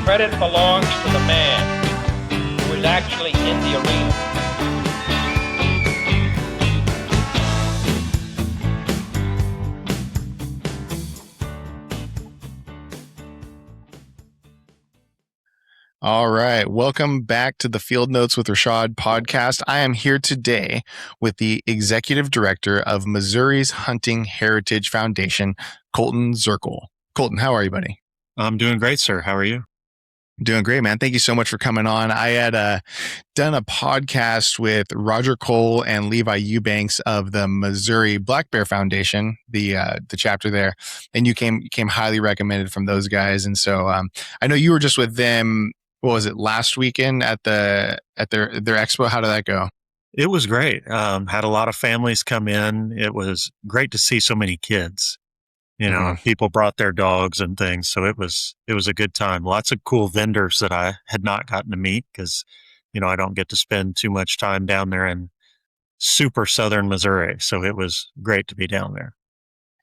Credit belongs to the man who is actually in the arena. All right. Welcome back to the Field Notes with Rashad podcast. I am here today with the Executive Director of Missouri's Hunting Heritage Foundation, Colton Zirkle. Colton, how are you, buddy? I'm doing great, sir. How are you? Doing great, man. Thank you so much for coming on. I had done a podcast with Roger Cole and Levi Eubanks of the Missouri Black Bear Foundation, the chapter there, and you came highly recommended from those guys. And so I know you were just with them. What was it, last weekend at their expo? How did that go? It was great. Had a lot of families come in. It was great to see so many kids. You know, people brought their dogs and things. So it was a good time. Lots of cool vendors that I had not gotten to meet because, you know, I don't get to spend too much time down there in super southern Missouri. So it was great to be down there.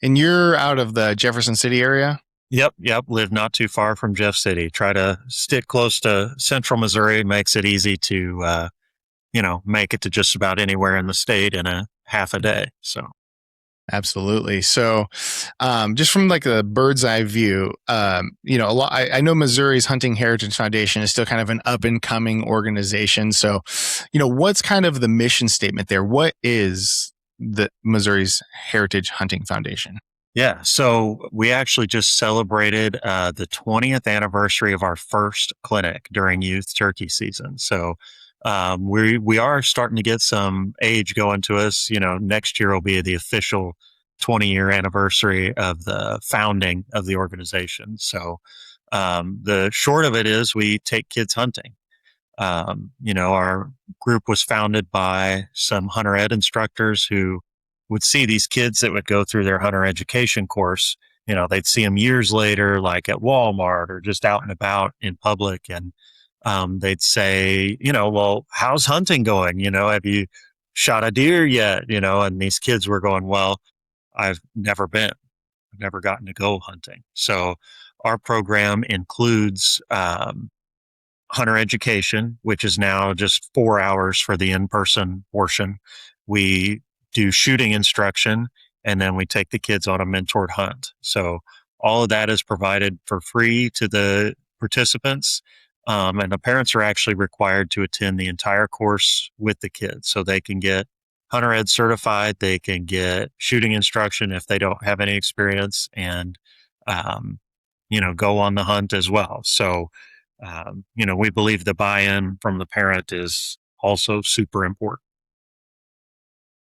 And you're out of the Jefferson City area? Yep. Live not too far from Jeff City. Try to stick close to central Missouri. Makes it easy to, make it to just about anywhere in the state in a half a day. So. Absolutely. So, just from like a bird's eye view, I know Missouri's Hunting Heritage Foundation is still kind of an up and coming organization. So, what's kind of the mission statement there? What is the Missouri's Heritage Hunting Foundation? Yeah. So we actually just celebrated the 20th anniversary of our first clinic during youth turkey season. So we are starting to get some age going to us. You know, next year will be the official 20-year anniversary of the founding of the organization. So the short of it is we take kids hunting. Our group was founded by some hunter ed instructors who would see these kids that would go through their hunter education course. You know, they'd see them years later, like at Walmart or just out and about in public. And they'd say, well, how's hunting going? Have you shot a deer yet? And these kids were going, well, I've never gotten to go hunting. So our program includes hunter education, which is now just 4 hours for the in-person portion. We do shooting instruction, and then we take the kids on a mentored hunt. So all of that is provided for free to the participants. And the parents are actually required to attend the entire course with the kids. So they can get hunter ed certified, they can get shooting instruction if they don't have any experience, and, go on the hunt as well. So, we believe the buy-in from the parent is also super important.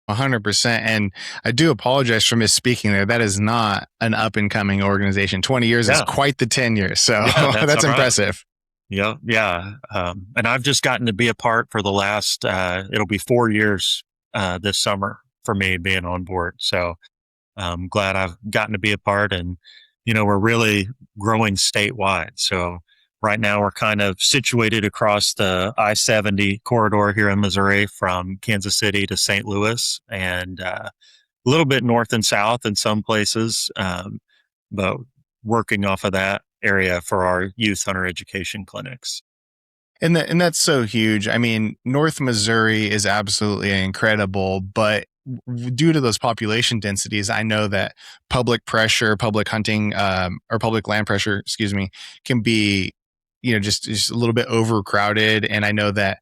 100%. And I do apologize for misspeaking there. That is not an up and coming organization. 20 years is quite the tenure. So that's impressive. Right. Yeah. And I've just gotten to be a part for the last, it'll be 4 years this summer for me being on board. So I'm glad I've gotten to be a part, and, we're really growing statewide. So right now we're kind of situated across the I-70 corridor here in Missouri from Kansas City to St. Louis, and a little bit north and south in some places, but working off of that area for our youth hunter education clinics. And that's so huge. I mean, North Missouri is absolutely incredible, but due to those population densities, I know that public hunting, or public land pressure, can be, just a little bit overcrowded. And I know that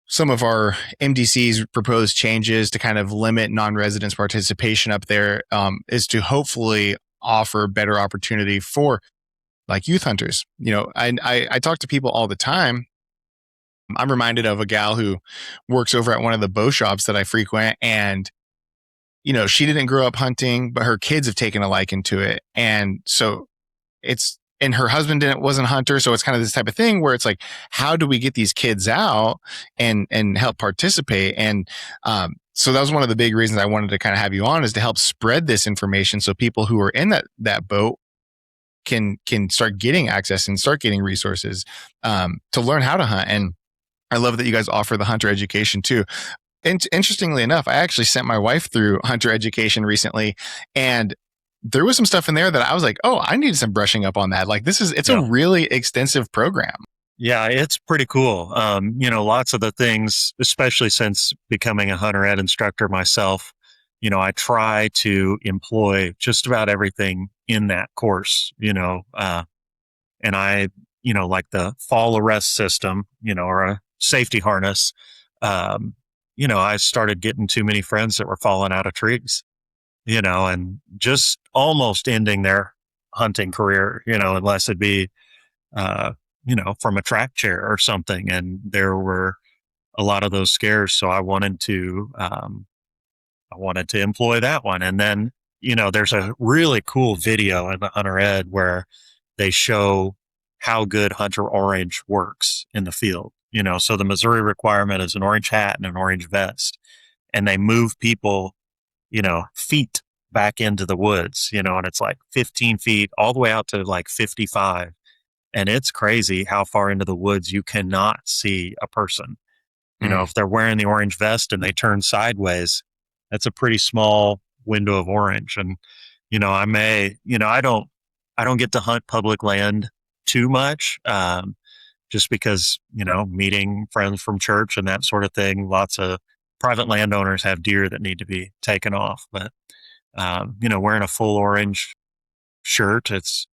some of our MDC's proposed changes to kind of limit non-residents participation up there is to hopefully offer better opportunity for like youth hunters. I talk to people all the time. I'm reminded of a gal who works over at one of the bow shops that I frequent, and she didn't grow up hunting, but her kids have taken a liking to it. And so and her husband wasn't a hunter. So it's kind of this type of thing where it's like, how do we get these kids out and help participate? And so that was one of the big reasons I wanted to kind of have you on, is to help spread this information so people who are in that boat can start getting access and start getting resources to learn how to hunt. And I love that you guys offer the hunter education too. And interestingly enough, I actually sent my wife through hunter education recently, and there was some stuff in there that I was like, oh, I need some brushing up on that. Like it's a really extensive program. Yeah, it's pretty cool. Lots of the things, especially since becoming a hunter ed instructor myself, I try to employ just about everything in that course, and I, like the fall arrest system, or a safety harness. I started getting too many friends that were falling out of trees, and just almost ending their hunting career, unless it be, from a track chair or something. And there were a lot of those scares. So I wanted to employ that one. And then, there's a really cool video in the Hunter Ed where they show how good Hunter Orange works in the field. So the Missouri requirement is an orange hat and an orange vest, and they move people, feet back into the woods, and it's like 15 feet all the way out to like 55. And it's crazy how far into the woods you cannot see a person. If they're wearing the orange vest and they turn sideways, that's a pretty small window of orange. And, I don't get to hunt public land too much, just because, meeting friends from church and that sort of thing. Lots of private landowners have deer that need to be taken off. But, wearing a full orange shirt, it's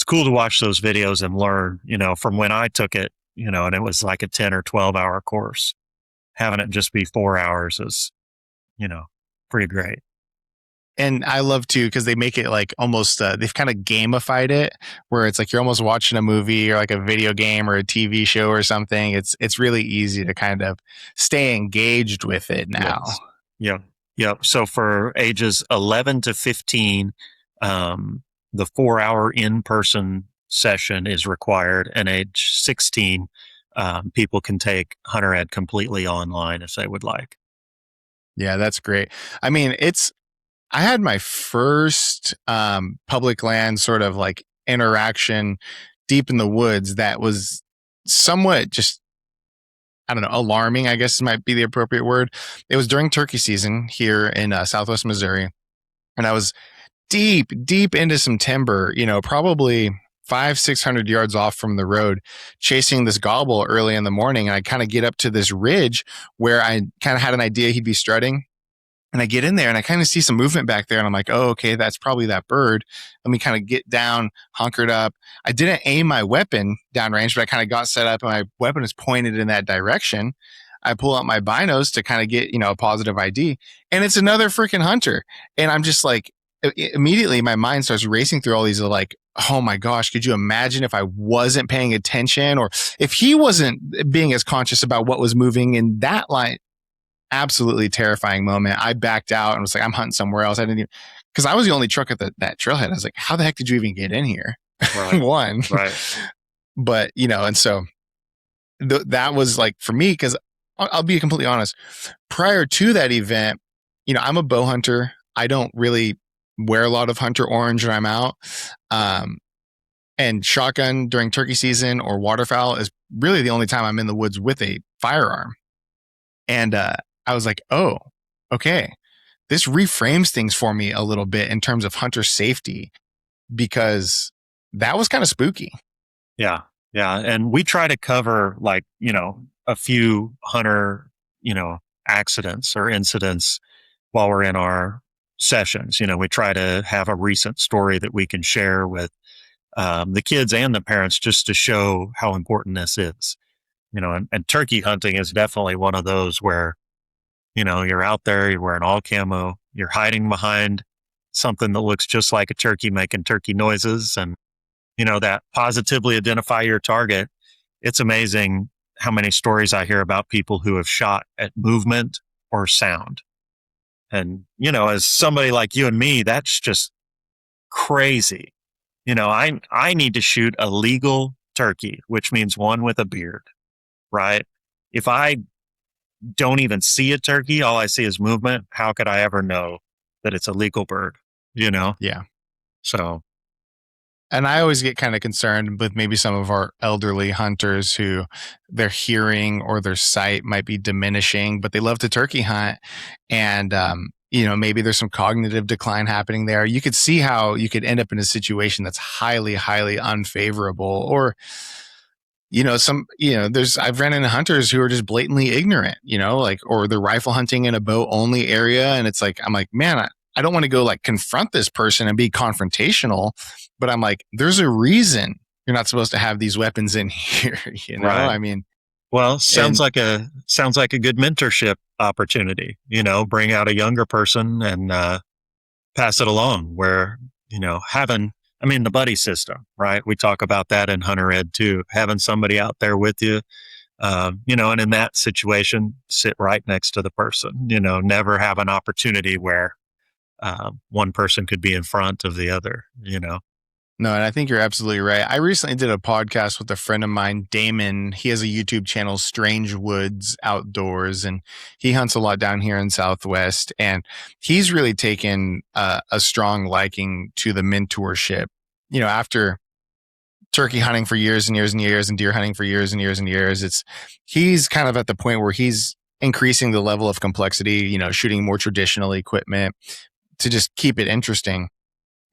cool to watch those videos and learn, from when I took it, and it was like a 10 or 12-hour course. Having it just be 4 hours is, pretty great. And I love too, because they make it like almost, they've kind of gamified it where it's like you're almost watching a movie or like a video game or a TV show or something. It's really easy to kind of stay engaged with it now. Yes. Yeah. Yeah. So for ages 11 to 15, the 4-hour in-person session is required, and age 16, people can take Hunter Ed completely online if they would like. Yeah, that's great. I mean, I had my first public land sort of like interaction deep in the woods that was somewhat just, I don't know, alarming, I guess might be the appropriate word. It was during turkey season here in Southwest Missouri. And I was deep into some timber, probably 500-600 yards off from the road, chasing this gobble early in the morning. And I kind of get up to this ridge where I kind of had an idea he'd be strutting. And I get in there and I kind of see some movement back there. And I'm like, oh, okay, that's probably that bird. Let me kind of get down, hunkered up. I didn't aim my weapon downrange, but I kind of got set up and my weapon is pointed in that direction. I pull out my binos to kind of get, a positive ID. And it's another freaking hunter. And I'm just like, immediately my mind starts racing through all these like, oh my gosh, could you imagine if I wasn't paying attention or if he wasn't being as conscious about what was moving in that line? Absolutely terrifying moment. I backed out and was like, I'm hunting somewhere else. I didn't even, because I was the only truck at that trailhead. I was like, how the heck did you even get in here? Right. One. Right. But, and so that was like for me, because I'll be completely honest, prior to that event, I'm a bow hunter. I don't really wear a lot of hunter orange when I'm out. And shotgun during turkey season or waterfowl is really the only time I'm in the woods with a firearm. And I was like, oh, okay. This reframes things for me a little bit in terms of hunter safety, because that was kind of spooky. Yeah. Yeah. And we try to cover like, a few hunter, accidents or incidents while we're in our sessions. We try to have a recent story that we can share with the kids and the parents just to show how important this is. And turkey hunting is definitely one of those where, you're out there, you're wearing all camo, you're hiding behind something that looks just like a turkey making turkey noises and, that positively identify your target. It's amazing how many stories I hear about people who have shot at movement or sound. And, as somebody like you and me, that's just crazy. I need to shoot a legal turkey, which means one with a beard, right? If I don't even see a turkey, all I see is movement. How could I ever know that it's a legal bird? Yeah. So. And I always get kind of concerned with maybe some of our elderly hunters who their hearing or their sight might be diminishing, but they love to turkey hunt. And, maybe there's some cognitive decline happening there. You could see how you could end up in a situation that's highly, highly unfavorable. Or, I've ran into hunters who are just blatantly ignorant, or they're rifle hunting in a bow only area. And it's like, I'm like, man, I don't want to go like confront this person and be confrontational, but I'm like, there's a reason you're not supposed to have these weapons in here. Right. I mean, well, sounds like a good mentorship opportunity, bring out a younger person and pass it along where, the buddy system, right? We talk about that in Hunter Ed too, having somebody out there with you, and in that situation, sit right next to the person, never have an opportunity where one person could be in front of the other, No, and I think you're absolutely right. I recently did a podcast with a friend of mine, Damon. He has a YouTube channel, Strange Woods Outdoors, and he hunts a lot down here in Southwest. And he's really taken a strong liking to the mentorship. After turkey hunting for years and years and years and deer hunting for years and years and years, he's kind of at the point where he's increasing the level of complexity, shooting more traditional equipment to just keep it interesting.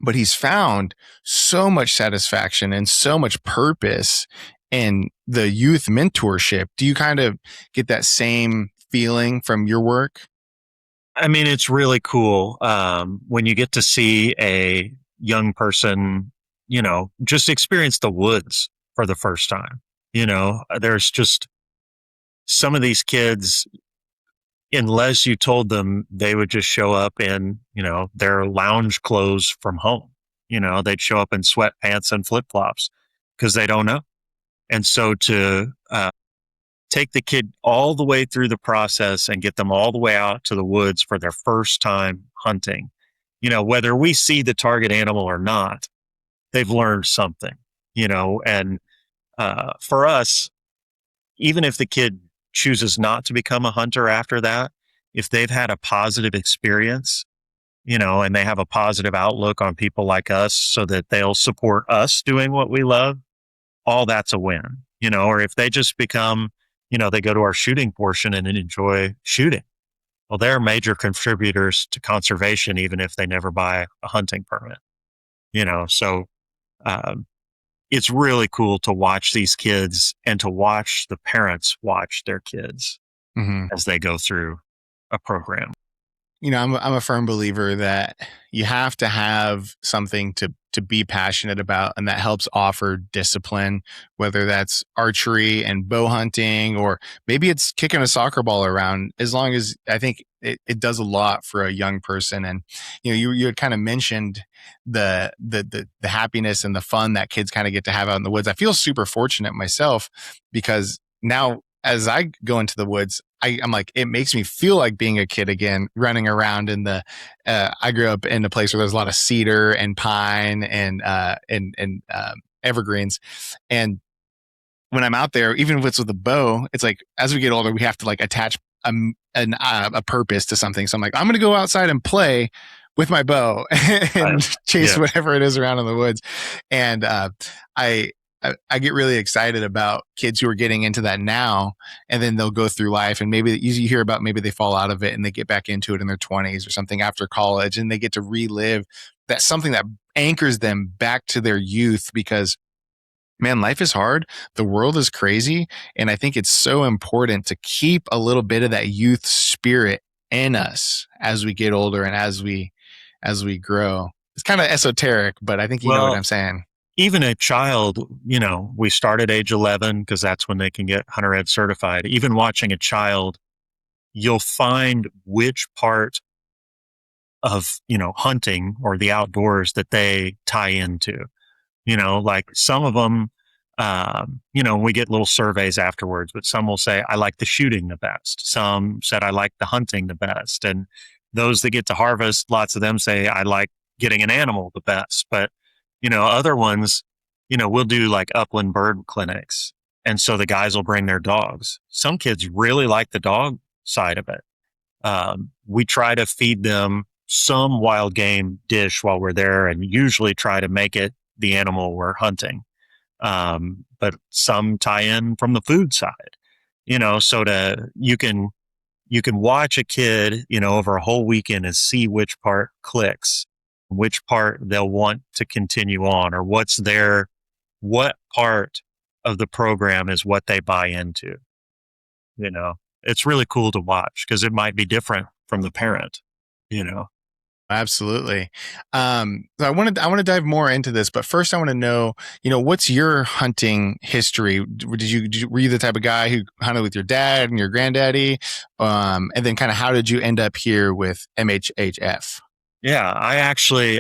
But he's found so much satisfaction and so much purpose in the youth mentorship. Do you kind of get that same feeling from your work? I mean, it's really cool when you get to see a young person, just experience the woods for the first time. There's just some of these kids, unless you told them, they would just show up in, their lounge clothes from home. They'd show up in sweatpants and flip-flops because they don't know. And so to take the kid all the way through the process and get them all the way out to the woods for their first time hunting, whether we see the target animal or not, they've learned something, and for us, even if the kid chooses not to become a hunter after that, if they've had a positive experience, and they have a positive outlook on people like us so that they'll support us doing what we love, all that's a win, or if they just become, they go to our shooting portion and enjoy shooting. Well, they're major contributors to conservation, even if they never buy a hunting permit, so it's really cool to watch these kids and to watch the parents watch their kids as they go through a program. I'm a firm believer that you have to have something to be passionate about, and that helps offer discipline, whether that's archery and bow hunting, or maybe it's kicking a soccer ball around. As long as I think it does a lot for a young person. And you had kind of mentioned the happiness and the fun that kids kind of get to have out in the woods. I feel super fortunate myself because now, as I go into the woods, I'm like, it makes me feel like being a kid again, running around in the, I grew up in a place where there's a lot of cedar and pine and evergreens. And when I'm out there, even if it's with a bow, it's like, as we get older, we have to like attach a purpose to something. So I'm like, I'm going to go outside and play with my bow and chase whatever it is around in the woods. And, I get really excited about kids who are getting into that now, and then they'll go through life, and maybe you hear about maybe they fall out of it and they get back into it in their 20s or something after college, and they get to relive that, something that anchors them back to their youth, because man, life is hard. The world is crazy. And I think it's so important to keep a little bit of that youth spirit in us as we get older and as we grow. It's kind of esoteric, but I think you know what I'm saying. Even a child, we start at age 11 because that's when they can get Hunter Ed certified. Even watching a child, you'll find which part of, hunting or the outdoors that they tie into. Like some of them, we get little surveys afterwards, but some will say, I like the shooting the best. Some said, I like the hunting the best. And those that get to harvest, lots of them say, I like getting an animal the best. But other ones, we'll do like upland bird clinics. And so the guys will bring their dogs. Some kids really like the dog side of it. We try to feed them some wild game dish while we're there, and usually try to make it the animal we're hunting. But some tie in from the food side, so you can you can watch a kid, over a whole weekend and see which part clicks, which part they'll want to continue on, or what part of the program is what they buy into. It's really cool to watch because it might be different from the parent, Absolutely. So I want to dive more into this, but first I want to know, what's your hunting history? Were you the type of guy who hunted with your dad and your granddaddy? And then kind of how did you end up here with MHHF? Yeah, I actually,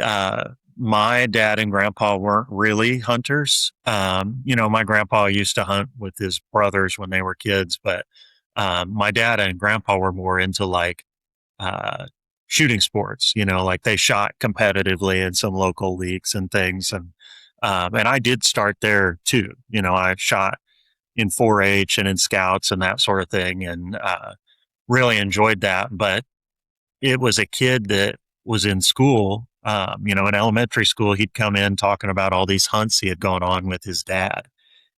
my dad and grandpa weren't really hunters. My grandpa used to hunt with his brothers when they were kids, but my dad and grandpa were more into like shooting sports, like they shot competitively in some local leagues and things. And I did start there too. I shot in 4-H and in scouts and that sort of thing, and really enjoyed that. But it was a kid that was in school, in elementary school, he'd come in talking about all these hunts he had gone on with his dad.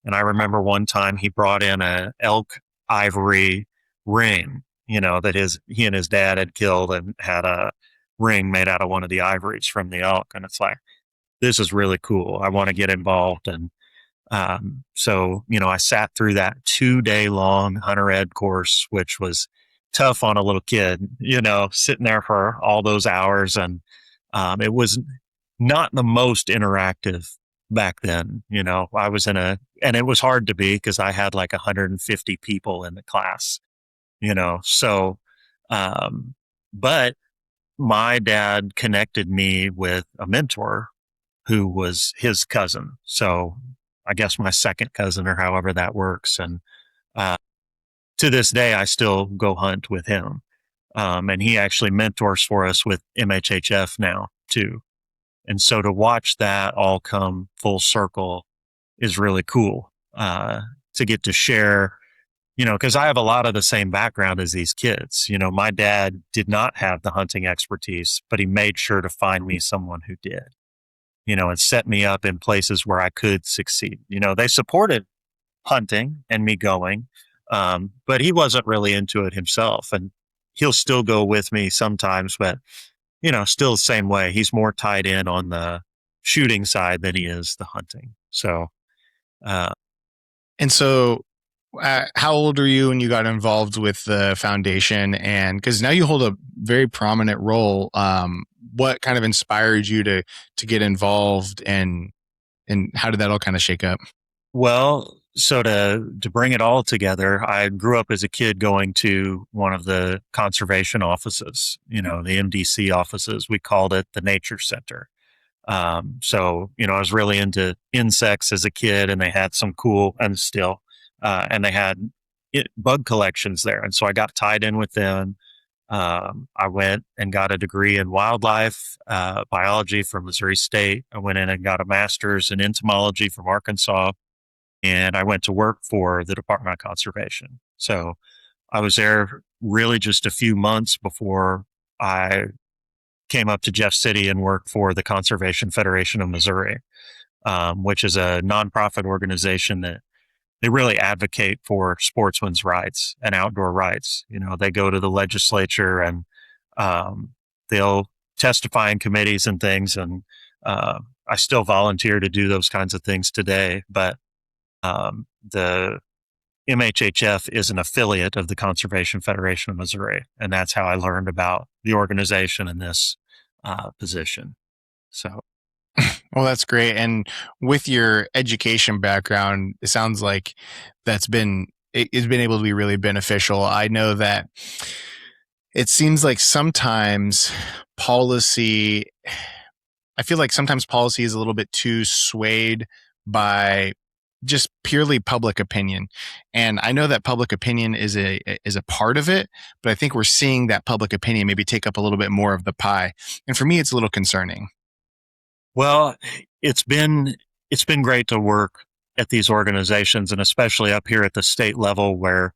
And I remember one time he brought in a elk ivory ring, that he and his dad had killed, and had a ring made out of one of the ivories from the elk. And it's like, this is really cool. I want to get involved. And so, I sat through that 2-day long hunter ed course, which was tough on a little kid, sitting there for all those hours. And it was not the most interactive back then. I was and it was hard to be because I had like 150 people in the class, so, but my dad connected me with a mentor who was his cousin. So I guess my second cousin, or however that works. And, to this day, I still go hunt with him. And he actually mentors for us with MHHF now too. And so to watch that all come full circle is really cool, to get to share, because I have a lot of the same background as these kids. My dad did not have the hunting expertise, but he made sure to find me someone who did, and set me up in places where I could succeed. They supported hunting and me going, but he wasn't really into it himself. And he'll still go with me sometimes, but, still the same way. He's more tied in on the shooting side than he is the hunting. So, And so, how old are you when you got involved with the foundation? And because now you hold a very prominent role, what kind of inspired you to get involved, and how did that all kind of shake up? well, so to bring it all together, I grew up as a kid going to one of the conservation offices, the MDC offices. We called it the Nature Center. So, I was really into insects as a kid, and they had some cool, and still, and they had bug collections there. And so I got tied in with them. I went and got a degree in wildlife biology from Missouri State. I went in and got a master's in entomology from Arkansas, and I went to work for the Department of Conservation. So I was there really just a few months before I came up to Jeff City and worked for the Conservation Federation of Missouri, which is a nonprofit organization that they really advocate for sportsmen's rights and outdoor rights. They go to the legislature, and they'll testify in committees and things. And I still volunteer to do those kinds of things today. But the MHHF is an affiliate of the Conservation Federation of Missouri, and that's how I learned about the organization and this position. So, Well, that's great. And with your education background, it sounds like it's been able to be really beneficial. I know that it seems like sometimes policy is a little bit too swayed by just purely public opinion. And I know that public opinion is a part of it, but I think we're seeing that public opinion maybe take up a little bit more of the pie. And for me, it's a little concerning. well, it's been great to work at these organizations, and especially up here at the state level, where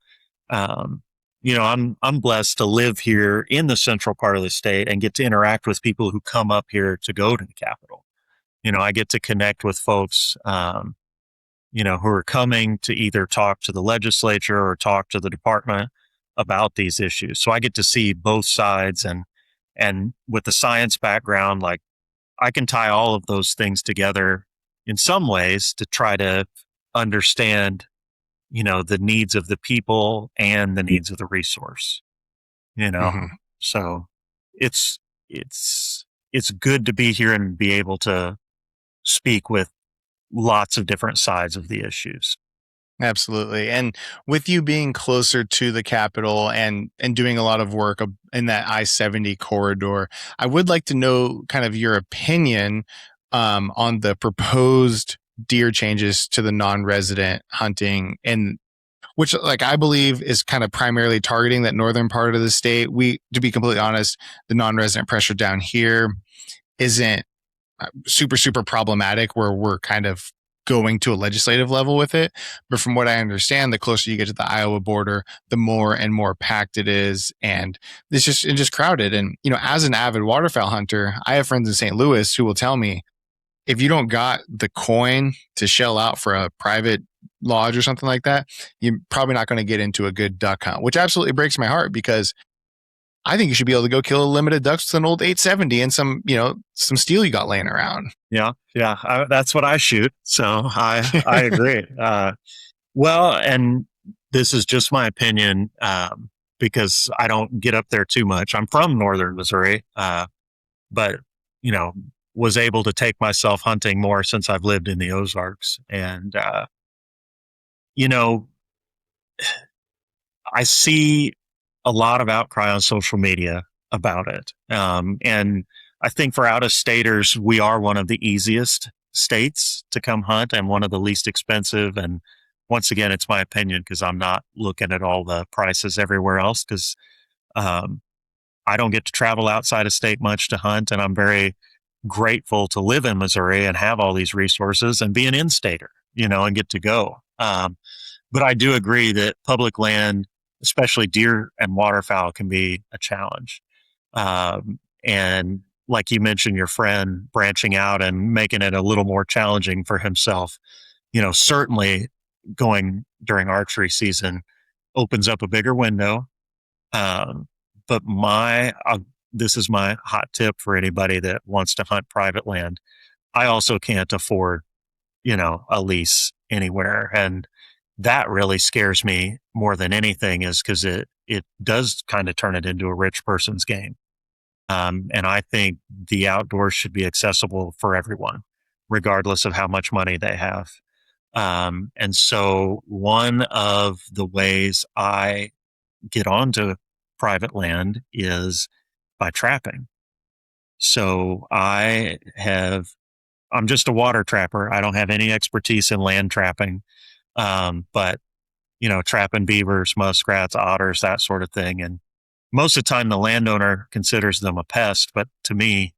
I'm blessed to live here in the central part of the state and get to interact with people who come up here to go to the Capitol. I get to connect with folks, who are coming to either talk to the legislature or talk to the department. about these issues. So I get to see both sides, and with the science background, like I can tie all of those things together in some ways to try to understand, the needs of the people and the needs of the resource, you know. Mm-hmm. So it's it's good to be here and be able to speak with lots of different sides of the issues. Absolutely. And with you being closer to the capital and doing a lot of work in that I-70 corridor, I would like to know kind of your opinion on the proposed deer changes to the non-resident hunting, and which, like, I believe is kind of primarily targeting that northern part of the state. To be completely honest, the non-resident pressure down here isn't super, super problematic where we're kind of going to a legislative level with it. But from what I understand, the closer you get to the Iowa border, the more and more packed it is. And it's just crowded. And, as an avid waterfowl hunter, I have friends in St. Louis who will tell me, if you don't got the coin to shell out for a private lodge or something like that, you're probably not going to get into a good duck hunt, which absolutely breaks my heart, because I think you should be able to go kill a limited ducks with an old 870 and some steel you got laying around. Yeah. That's what I shoot. So I agree. Well, and this is just my opinion, because I don't get up there too much. I'm from northern Missouri, but was able to take myself hunting more since I've lived in the Ozarks, and I see a lot of outcry on social media about it. And I think for out-of-staters, we are one of the easiest states to come hunt and one of the least expensive. And once again, it's my opinion, because I'm not looking at all the prices everywhere else, because I don't get to travel outside of state much to hunt. And I'm very grateful to live in Missouri and have all these resources and be an in-stater, and get to go. But I do agree that public land, especially deer and waterfowl, can be a challenge. And like you mentioned, your friend branching out and making it a little more challenging for himself, certainly going during archery season opens up a bigger window. But this is my hot tip for anybody that wants to hunt private land. I also can't afford, a lease anywhere. And that really scares me more than anything, is because it does kind of turn it into a rich person's game. And I think the outdoors should be accessible for everyone, regardless of how much money they have. And so one of the ways I get onto private land is by trapping. So I'm just a water trapper. I don't have any expertise in land trapping. But trapping beavers, muskrats, otters, that sort of thing. And most of the time the landowner considers them a pest. But to me,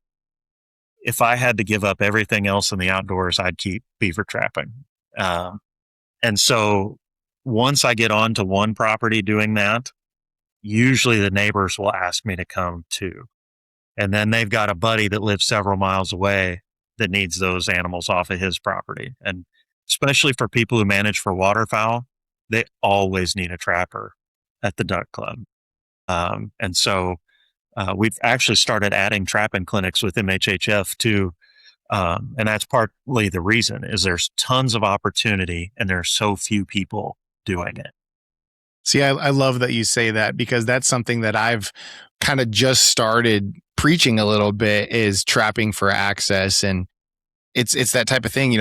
if I had to give up everything else in the outdoors, I'd keep beaver trapping. And so once I get onto one property doing that, usually the neighbors will ask me to come too. And then they've got a buddy that lives several miles away that needs those animals off of his property. And especially for people who manage for waterfowl, they always need a trapper at the duck club. And so we've actually started adding trapping clinics with MHHF too. And that's partly the reason, is there's tons of opportunity and there are so few people doing it. See, I love that you say that, because that's something that I've kind of just started preaching a little bit, is trapping for access. And it's that type of thing,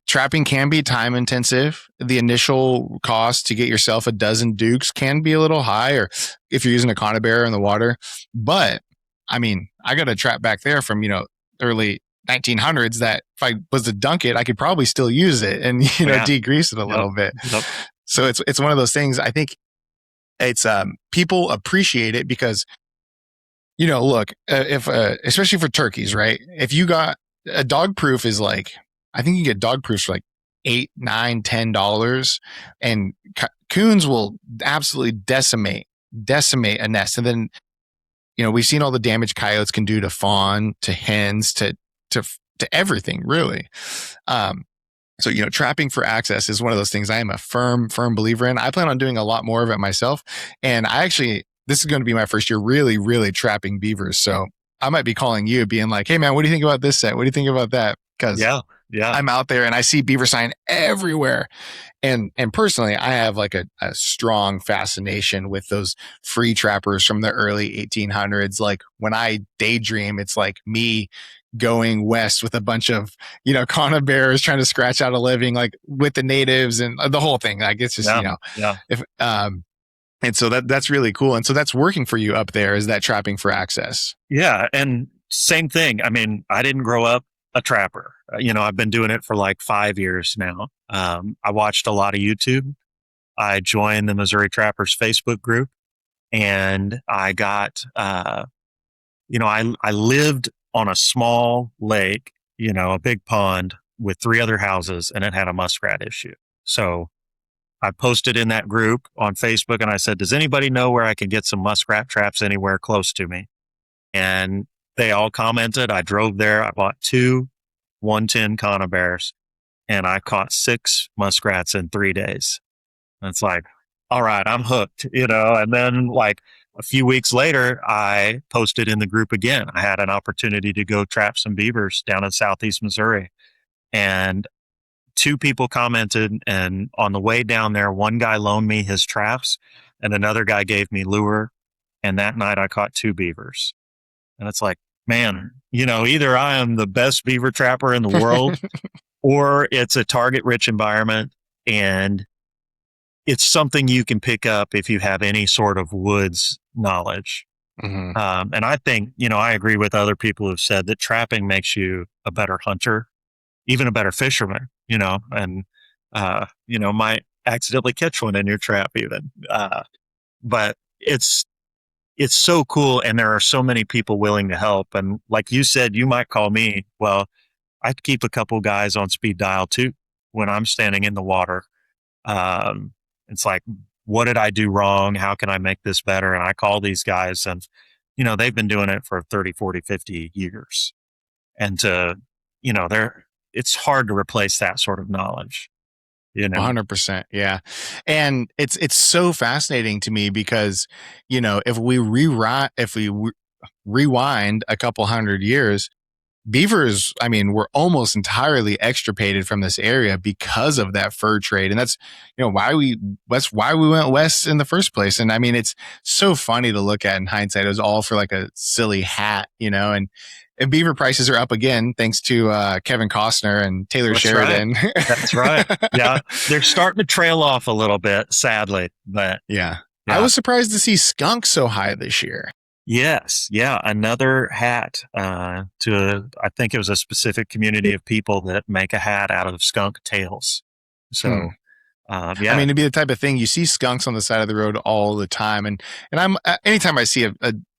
trapping can be time intensive. The initial cost to get yourself a dozen dukes can be a little high, or if you're using a conibear in the water. But I got a trap back there from, early 1900s that if I was to dunk it, I could probably still use it and, degrease it a little bit. Yep. So it's one of those things. I think it's, people appreciate it because, look, if, especially for turkeys, right? If you got a dog proof is like, I think you get dog proofs for like $8, $9, $10, and coons will absolutely decimate a nest. And then, we've seen all the damage coyotes can do to fawn, to hens, to everything, really. So, trapping for access is one of those things I am a firm believer in. I plan on doing a lot more of it myself. And this is going to be my first year really, really trapping beavers. So I might be calling you being like, hey man, what do you think about this set? What do you think about that? Because I'm out there and I see beaver sign everywhere. And personally, I have like a strong fascination with those free trappers from the early 1800s. Like when I daydream, it's like me going west with a bunch of, conibears trying to scratch out a living, like with the natives and the whole thing. Like it's just, if, and so that's really cool. And so that's working for you up there, is that trapping for access. Yeah. And same thing. I mean, I didn't grow up a trapper. I've been doing it for like 5 years now. I watched a lot of YouTube. I joined the Missouri Trappers Facebook group, and I got, I lived on a small lake, a big pond with 3 other houses, and it had a muskrat issue. So I posted in that group on Facebook and I said, does anybody know where I can get some muskrat traps anywhere close to me? And they all commented. I drove there. I bought 2 110 conibears, and I caught 6 muskrats in 3 days. And it's like, all right, I'm hooked, and then like a few weeks later, I posted in the group again. I had an opportunity to go trap some beavers down in southeast Missouri, and 2 people commented, and on the way down there, one guy loaned me his traps and another guy gave me lure. And that night I caught 2 beavers. And it's like, man, either I am the best beaver trapper in the world or it's a target rich environment, and it's something you can pick up if you have any sort of woods knowledge. Mm-hmm. And I think, I agree with other people who've said that trapping makes you a better hunter, even a better fisherman, and, might accidentally catch one in your trap even. But it's so cool. And there are so many people willing to help. And like you said, you might call me. Well, I keep a couple guys on speed dial too when I'm standing in the water. It's like, what did I do wrong? How can I make this better? And I call these guys, and, they've been doing it for 30, 40, 50 years. And it's hard to replace that sort of knowledge. 100%. Yeah. And it's so fascinating to me because, if we rewind a couple hundred years, beavers, were almost entirely extirpated from this area because of that fur trade. And that's why we went west in the first place. And it's so funny to look at in hindsight. It was all for like a silly hat, and beaver prices are up again, thanks to Kevin Costner and Taylor Sheridan. Right. That's right. Yeah. They're starting to trail off a little bit, sadly. But yeah. I was surprised to see skunk so high this year. Yes. Yeah. Another hat I think it was a specific community of people that make a hat out of skunk tails. So, yeah. It'd be the type of thing you see skunks on the side of the road all the time. And I'm, anytime I see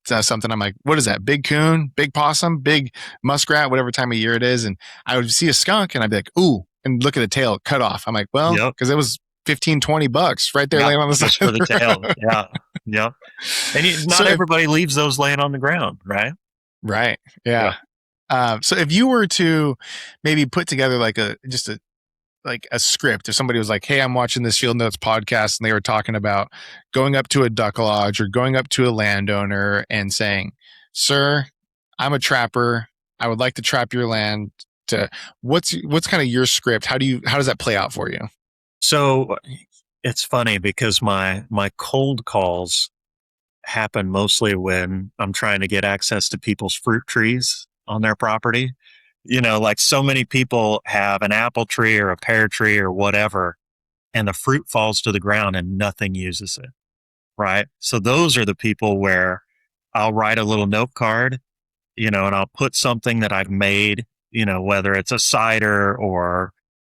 something, I'm like, what is that? Big coon, big possum, big muskrat, whatever time of year it is. And I would see a skunk and I'd be like, ooh, and look at the tail cut off. I'm like, well, because it was $15-$20 right there laying on the side for the tail. Yeah. Yeah. And not everybody leaves those laying on the ground, right? Right. Yeah. So if you were to maybe put together like a script, if somebody was like, hey, I'm watching this Field Notes podcast and they were talking about going up to a duck lodge or going up to a landowner and saying, sir, I'm a trapper. I would like to trap your land. What's kind of your script? How does that play out for you? So it's funny because my cold calls happen mostly when I'm trying to get access to people's fruit trees on their property. Like so many people have an apple tree or a pear tree or whatever, and the fruit falls to the ground and nothing uses it. Right. So those are the people where I'll write a little note card, and I'll put something that I've made, whether it's a cider or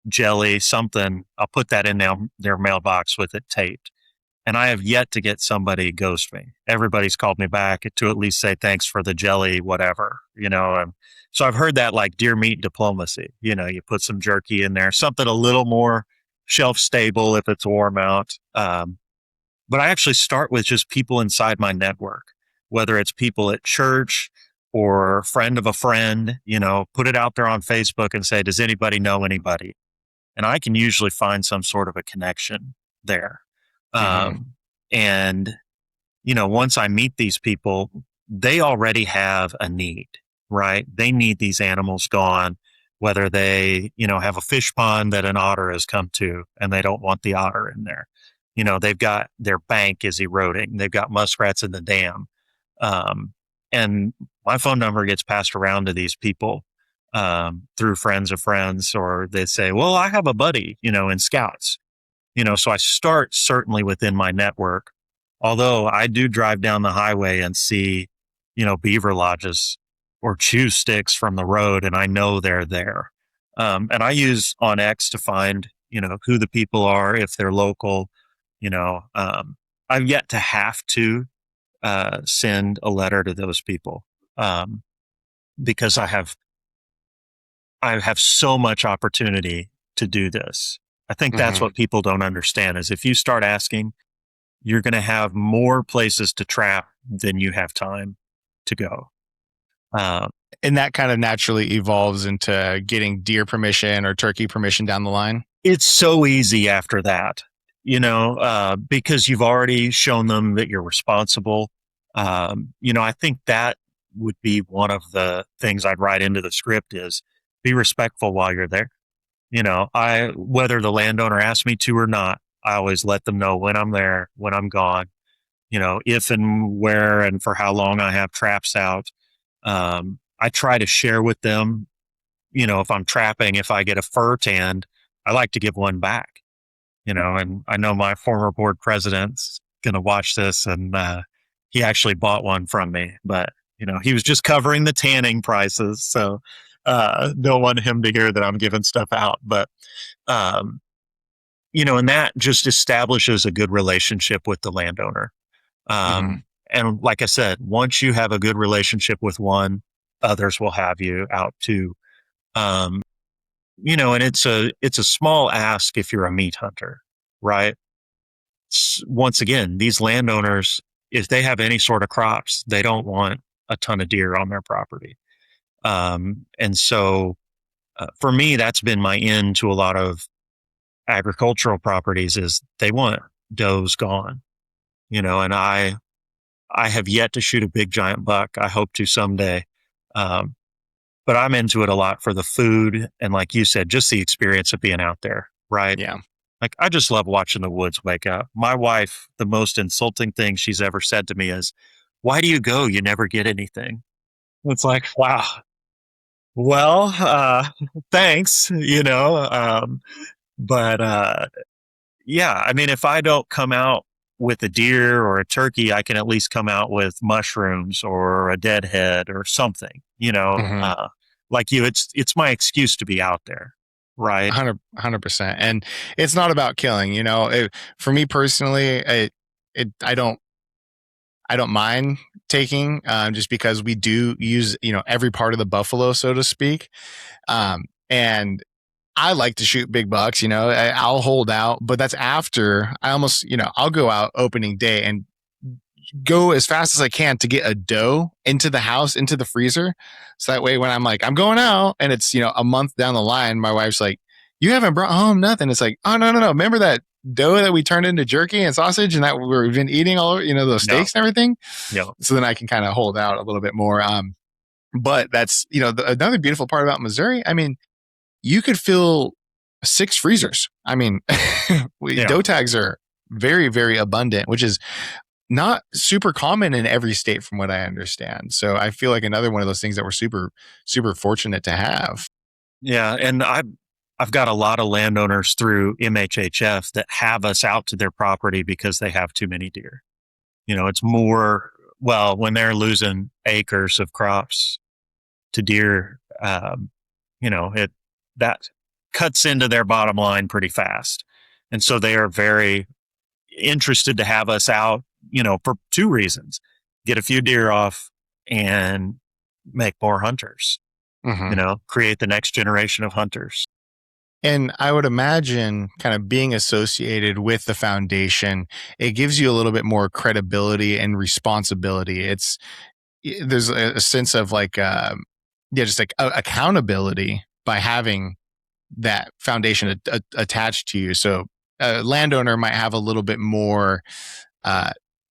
jelly, something, I'll put that in their mailbox with it taped. And I have yet to get somebody ghost me. Everybody's called me back to at least say thanks for the jelly, whatever, so I've heard that like deer meat diplomacy, you put some jerky in there, something a little more shelf stable if it's warm out. But I actually start with just people inside my network, whether it's people at church or friend of a friend, put it out there on Facebook and say, does anybody know anybody? and I can usually find some sort of a connection there. Mm-hmm. And, once I meet these people, they already have a need, right? They need these animals gone, whether they, have a fish pond that an otter has come to and they don't want the otter in there. They've got their bank is eroding. They've got muskrats in the dam. Um, and my phone number gets passed around to these people through friends of friends, or they say, well, I have a buddy, in scouts, so I start certainly within my network. Although I do drive down the highway and see, beaver lodges or chew sticks from the road, and I know they're there. And I use on X to find, who the people are, if they're local. I've yet to have to send a letter to those people because I have so much opportunity to do this. I think that's Mm-hmm. what people don't understand is if you start asking, you're going to have more places to trap than you have time to go. And that kind of naturally evolves into getting deer permission or turkey permission down the line. It's so easy after that, because you've already shown them that you're responsible. I think that would be one of the things I'd write into the script is be respectful while you're there. Whether the landowner asks me to or not, I always let them know when I'm there, when I'm gone, if and where and for how long I have traps out. I try to share with them, if I'm trapping, if I get a fur tanned, I like to give one back, and I know my former board president's going to watch this and he actually bought one from me, but, he was just covering the tanning prices. So don't want him to hear that I'm giving stuff out, but, and that just establishes a good relationship with the landowner. Mm-hmm. And like I said, once you have a good relationship with one, others will have you out too. And it's a small ask if you're a meat hunter, right? Once again, these landowners, if they have any sort of crops, they don't want a ton of deer on their property. And so for me, that's been my end to a lot of agricultural properties is they want does gone, and I have yet to shoot a big giant buck. I hope to someday. But I'm into it a lot for the food. And like you said, just the experience of being out there. Right. Yeah. Like I just love watching the woods wake up. My wife, the most insulting thing she's ever said to me is, why do you go? You never get anything. It's like, wow. Well, thanks, but yeah, I mean, if I don't come out with a deer or a turkey, I can at least come out with mushrooms or a deadhead or something, Mm-hmm. like you, it's my excuse to be out there. Right. 100%. And it's not about killing, for me personally, I don't mind taking, just because we do use, every part of the buffalo, so to speak. And I like to shoot big bucks, I'll hold out, but that's after I almost, I'll go out opening day and go as fast as I can to get a doe into the house, into the freezer. So that way when I'm like, I'm going out and it's, a month down the line, my wife's like, you haven't brought home nothing. It's like, oh, no. Remember that doe that we turned into jerky and sausage and that we've been eating all over, those steaks and everything. Yeah. So then I can kind of hold out a little bit more. But that's, another beautiful part about Missouri. I mean, you could fill 6 freezers. I mean, doe tags are very, very abundant, which is not super common in every state from what I understand. So I feel like another one of those things that we're super, super fortunate to have. Yeah. And I've got a lot of landowners through MHHF that have us out to their property because they have too many deer. It's more, well, when they're losing acres of crops to deer, that cuts into their bottom line pretty fast. And so they are very interested to have us out, for 2 reasons: get a few deer off and make more hunters, create the next generation of hunters. And I would imagine kind of being associated with the foundation, it gives you a little bit more credibility and responsibility. There's a sense of like, just like accountability by having that foundation attached to you. So a landowner might have a little bit more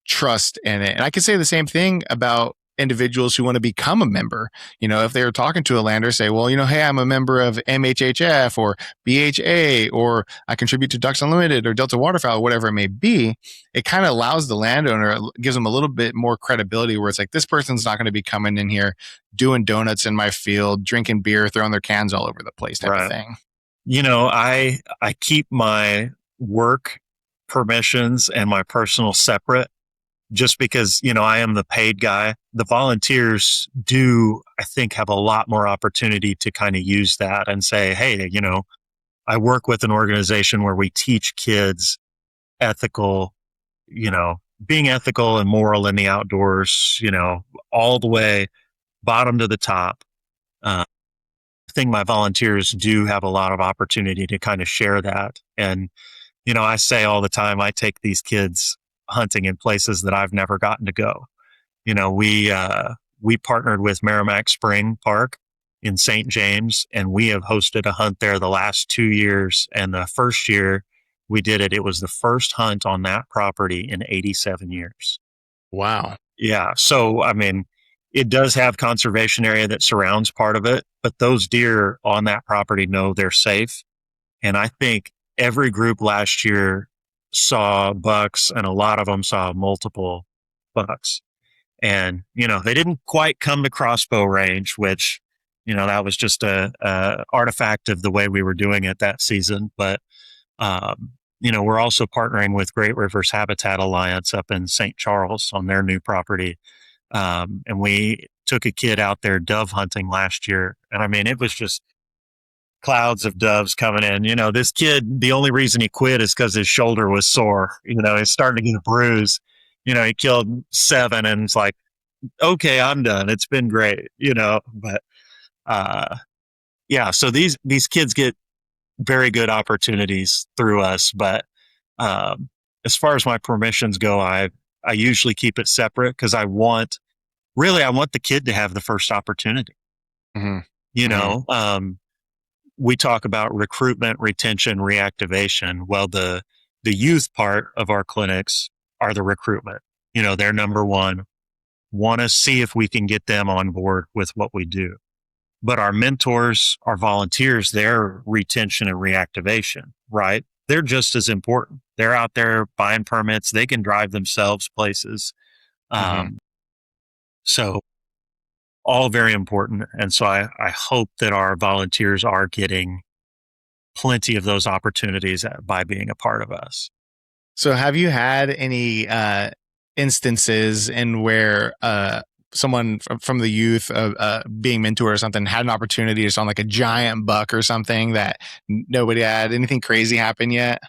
trust in it. And I could say the same thing about individuals who want to become a member. If they were talking to a landowner, say, well, hey, I'm a member of MHF or BHA, or I contribute to Ducks Unlimited or Delta Waterfowl, whatever it may be. It kind of allows the landowner, gives them a little bit more credibility, where it's like, this person's not going to be coming in here doing donuts in my field, drinking beer, throwing their cans all over the place type of thing. I keep my work permissions and my personal separate, just because, I am the paid guy. The volunteers do, I think, have a lot more opportunity to kind of use that and say, hey, I work with an organization where we teach kids ethical, being ethical and moral in the outdoors, all the way bottom to the top. I think my volunteers do have a lot of opportunity to kind of share that. And, I say all the time, I take these kids hunting in places that I've never gotten to go. We partnered with Merrimack Spring Park in St. James, and we have hosted a hunt there the last 2 years. And the first year we did it, it was the first hunt on that property in 87 years. Wow. Yeah. So, it does have conservation area that surrounds part of it, but those deer on that property know they're safe. And I think every group last year saw bucks, and a lot of them saw multiple bucks. And, they didn't quite come to crossbow range, which, that was just a artifact of the way we were doing it that season. But, we're also partnering with Great Rivers Habitat Alliance up in St. Charles on their new property. And we took a kid out there dove hunting last year. And it was just clouds of doves coming in. This kid, the only reason he quit is because his shoulder was sore. He's starting to get a bruise. He killed 7 and it's like, okay, I'm done. It's been great, but, yeah. So these kids get very good opportunities through us. But, as far as my permissions go, I usually keep it separate because I want the kid to have the first opportunity. Mm-hmm. We talk about recruitment, retention, reactivation. Well, the youth part of our clinics are the recruitment. They're number one. Want to see if we can get them on board with what we do. But our mentors, our volunteers, their retention and reactivation, right? They're just as important. They're out there buying permits. They can drive themselves places. So all very important. And so I hope that our volunteers are getting plenty of those opportunities by being a part of us. So have you had any instances in where someone from the youth being mentored or something had an opportunity to on like a giant buck or something that nobody had? Anything crazy happen yet?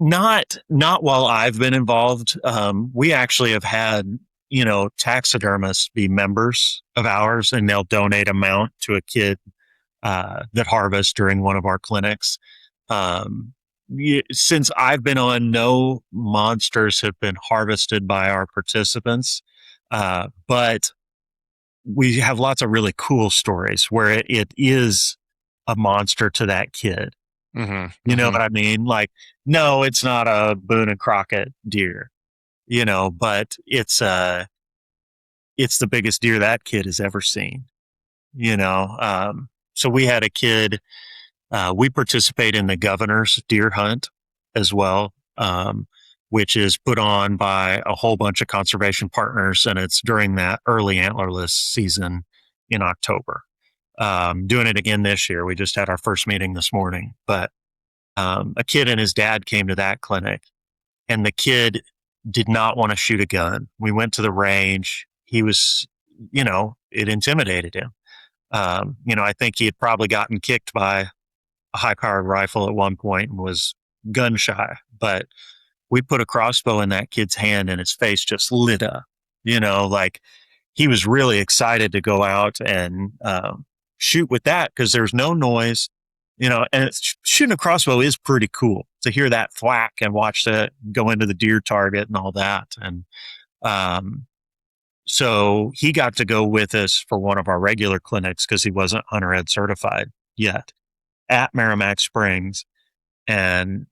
Not while I've been involved. We actually have had, taxidermists be members of ours, and they'll donate a mount to a kid that harvests during one of our clinics. Since I've been on, no monsters have been harvested by our participants, but we have lots of really cool stories where it is a monster to that kid. Mm-hmm. You know what I mean? Like, no, it's not a Boone and Crockett deer, but it's the biggest deer that kid has ever seen, So we had a kid, we participate in the governor's deer hunt as well, which is put on by a whole bunch of conservation partners. And it's during that early antlerless season in October. Doing it again this year. We just had our first meeting this morning, but a kid and his dad came to that clinic, and the kid did not want to shoot a gun. We went to the range. He was, it intimidated him. I think he had probably gotten kicked by a high-powered rifle at one point and was gun shy, but we put a crossbow in that kid's hand and his face just lit up, like he was really excited to go out and shoot with that because there's no noise, and shooting a crossbow is pretty cool to hear that thwack and watch that go into the deer target and all that. And so he got to go with us for one of our regular clinics because he wasn't hunter ed certified yet. at Merrimack Springs. And,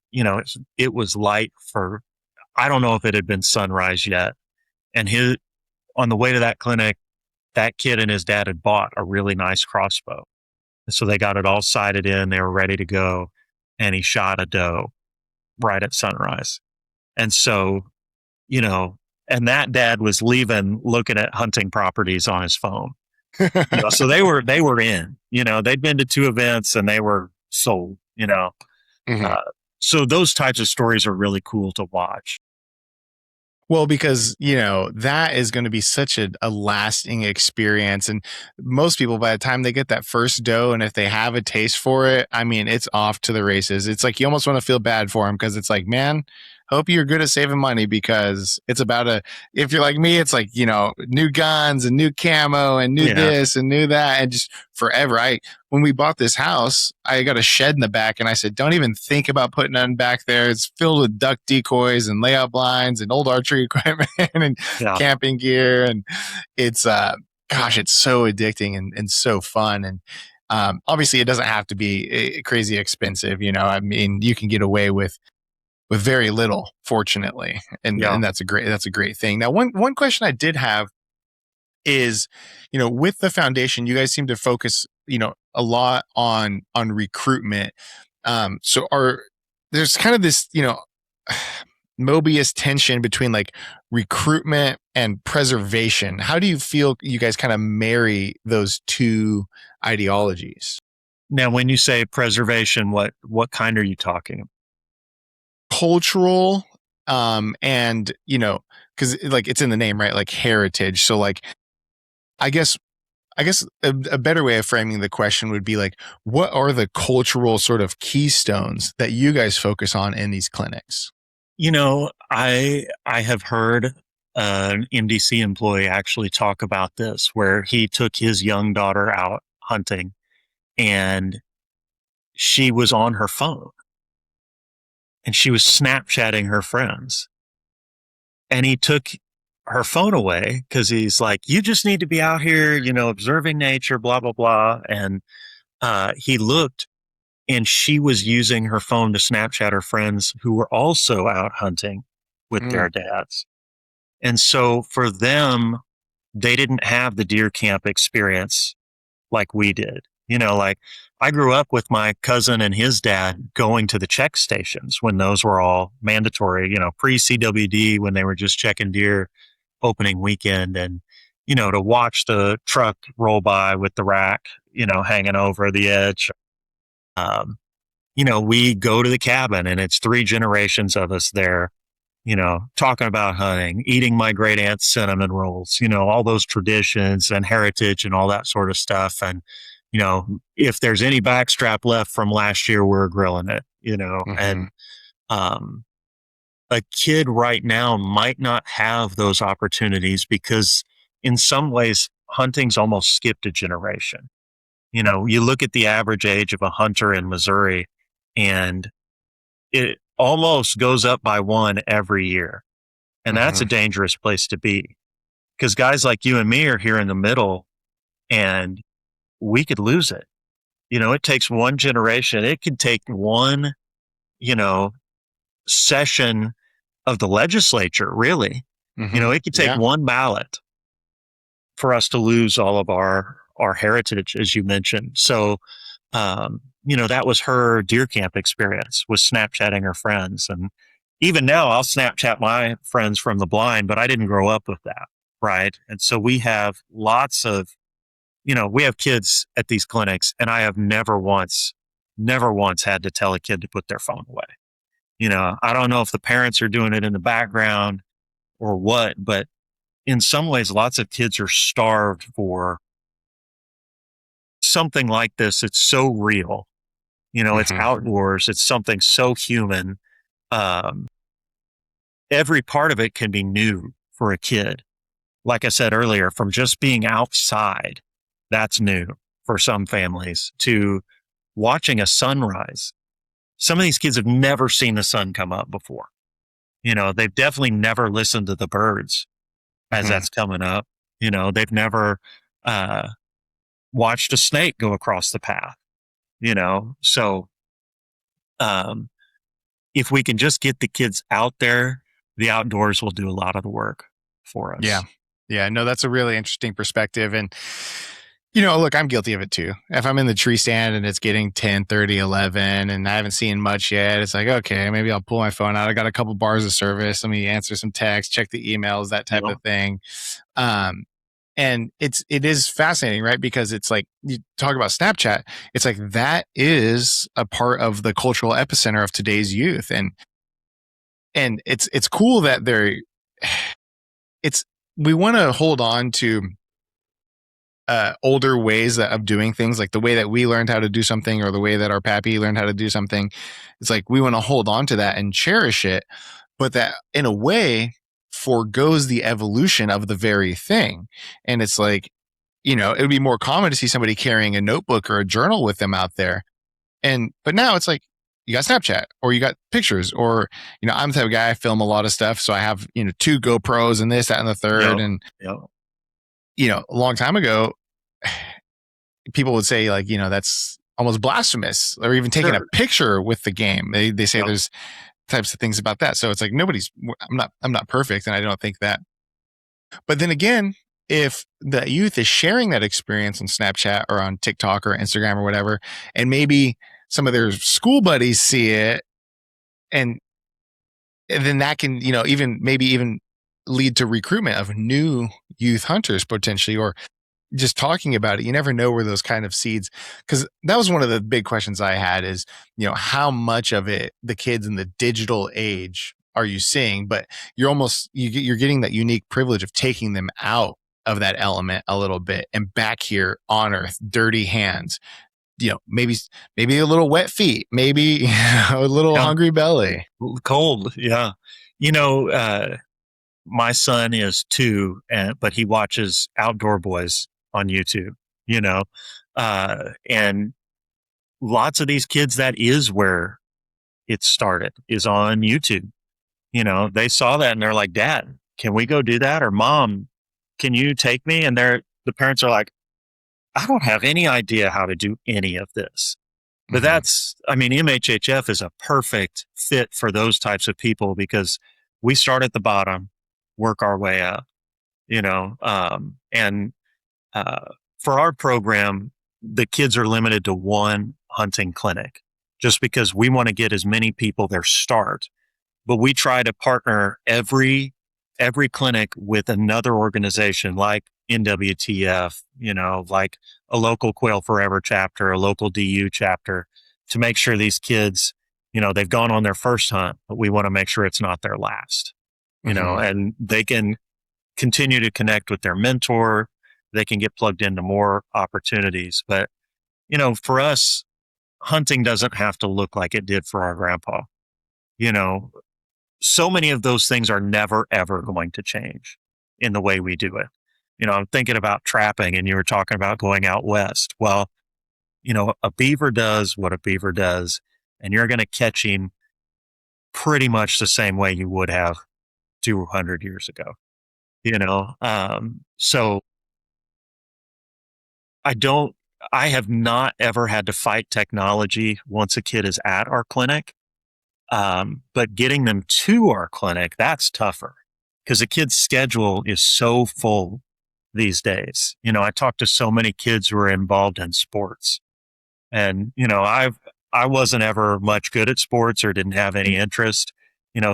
it was light for, I don't know if it had been sunrise yet. And on the way to that clinic, that kid and his dad had bought a really nice crossbow. And so they got it all sighted in. They were ready to go. And he shot a doe right at sunrise. And so, and that dad was leaving, looking at hunting properties on his phone. So they were in, they'd been to 2 events and they were sold, Mhm. So those types of stories are really cool to watch. Well, because, that is going to be such a lasting experience. And most people, by the time they get that first doe, and if they have a taste for it, I mean, it's off to the races. It's like you almost want to feel bad for them because it's like, man, hope you're good at saving money, because it's about if you're like me, it's like, new guns and new camo and new this and new that. And just forever. When we bought this house, I got a shed in the back, and I said, don't even think about putting none back there. It's filled with duck decoys and layout blinds and old archery equipment and camping gear. And it's, it's so addicting and so fun. And obviously it doesn't have to be crazy expensive. I mean, you can get away with very little, fortunately. And that's a great thing. Now, one question I did have is, with the foundation, you guys seem to focus, a lot on recruitment. So there's kind of this, Mobius tension between like recruitment and preservation. How do you feel you guys kind of marry those two ideologies? Now, when you say preservation, what kind are you talking? Cultural, and because like it's in the name, right? Like heritage. So like, I guess a better way of framing the question would be like, what are the cultural sort of keystones that you guys focus on in these clinics? I have heard an MDC employee actually talk about this, where he took his young daughter out hunting and she was on her phone and she was Snapchatting her friends. And he took her phone away because he's like, you just need to be out here, observing nature, blah, blah, blah. And he looked, and she was using her phone to Snapchat her friends who were also out hunting with their dads. And so for them, they didn't have the deer camp experience like we did. Like I grew up with my cousin and his dad going to the check stations when those were all mandatory, pre-CWD, when they were just checking deer opening weekend, and, to watch the truck roll by with the rack, hanging over the edge. We go to the cabin and it's 3 generations of us there, talking about hunting, eating my great aunt's cinnamon rolls, all those traditions and heritage and all that sort of stuff. And, if there's any backstrap left from last year, we're grilling it, and, a kid right now might not have those opportunities because in some ways hunting's almost skipped a generation. You look at the average age of a hunter in Missouri and it almost goes up by 1 every year. And that's a dangerous place to be, because guys like you and me are here in the middle and we could lose it. It takes 1 generation. It could take 1, session of the legislature, really. It could take 1 ballot for us to lose all of our heritage, as you mentioned. So, that was her deer camp experience, was Snapchatting her friends. And even now I'll Snapchat my friends from the blind, but I didn't grow up with that. Right. And so we have lots of, we have kids at these clinics, and I have never once had to tell a kid to put their phone away. I don't know if the parents are doing it in the background or what, but in some ways, lots of kids are starved for something like this. It's so real. It's outdoors. It's something so human. Every part of it can be new for a kid. Like I said earlier, from just being outside, that's new for some families, to watching a sunrise. Some of these kids have never seen the sun come up before. They've definitely never listened to the birds as that's coming up. They've never watched a snake go across the path. So if we can just get the kids out there, the outdoors will do a lot of the work for us. Yeah. No, that's a really interesting perspective. And, look, I'm guilty of it too. If I'm in the tree stand and it's getting 10, 30, 11, and I haven't seen much yet, it's like, okay, maybe I'll pull my phone out. I got a couple bars of service. Let me answer some texts, check the emails, that type of thing. And it is fascinating, right? Because it's like, you talk about Snapchat, it's like that is a part of the cultural epicenter of today's youth. And it's cool that we want to hold on to older ways of doing things, like the way that we learned how to do something or the way that our pappy learned how to do something. It's like we want to hold on to that and cherish it, but that in a way forgoes the evolution of the very thing. And it's like, it would be more common to see somebody carrying a notebook or a journal with them out there. But now it's like, you got Snapchat or you got pictures, or, I'm the type of guy, I film a lot of stuff. So I have, 2 GoPros and this, that, and the third. And, a long time ago, people would say like, that's almost blasphemous, or even taking a picture with the game. They say there's types of things about that. So it's like I'm not perfect. And I don't think that, but then again, if the youth is sharing that experience on Snapchat or on TikTok or Instagram or whatever, and maybe some of their school buddies see it, and then that can, even lead to recruitment of new youth hunters potentially, or just talking about it. You never know where those kind of seeds, because that was one of the big questions I had is, how much of it the kids in the digital age are you seeing? But you're getting that unique privilege of taking them out of that element a little bit and back here on earth, dirty hands, maybe a little wet feet, maybe a little hungry belly, cold. Yeah. My son is 2, but he watches Outdoor Boys on YouTube, and lots of these kids, that is where it started, is on YouTube. They saw that and they're like, Dad, can we go do that? Or Mom, can you take me? And the parents are like, I don't have any idea how to do any of this. But MHHF is a perfect fit for those types of people, because we start at the bottom, work our way up, for our program, the kids are limited to 1 hunting clinic, just because we want to get as many people their start. But we try to partner every clinic with another organization like NWTF, like a local Quail Forever chapter, a local DU chapter, to make sure these kids, they've gone on their first hunt, but we want to make sure it's not their last, and they can continue to connect with their mentor. They can get plugged into more opportunities. But, for us, hunting doesn't have to look like it did for our grandpa. So many of those things are never, ever going to change in the way we do it. I'm thinking about trapping, and you were talking about going out west. Well, a beaver does what a beaver does, and you're going to catch him pretty much the same way you would have 200 years ago. So I have not ever had to fight technology once a kid is at our clinic. But getting them to our clinic, that's tougher, because a kid's schedule is so full these days. I talk to so many kids who are involved in sports, and, I wasn't ever much good at sports or didn't have any interest,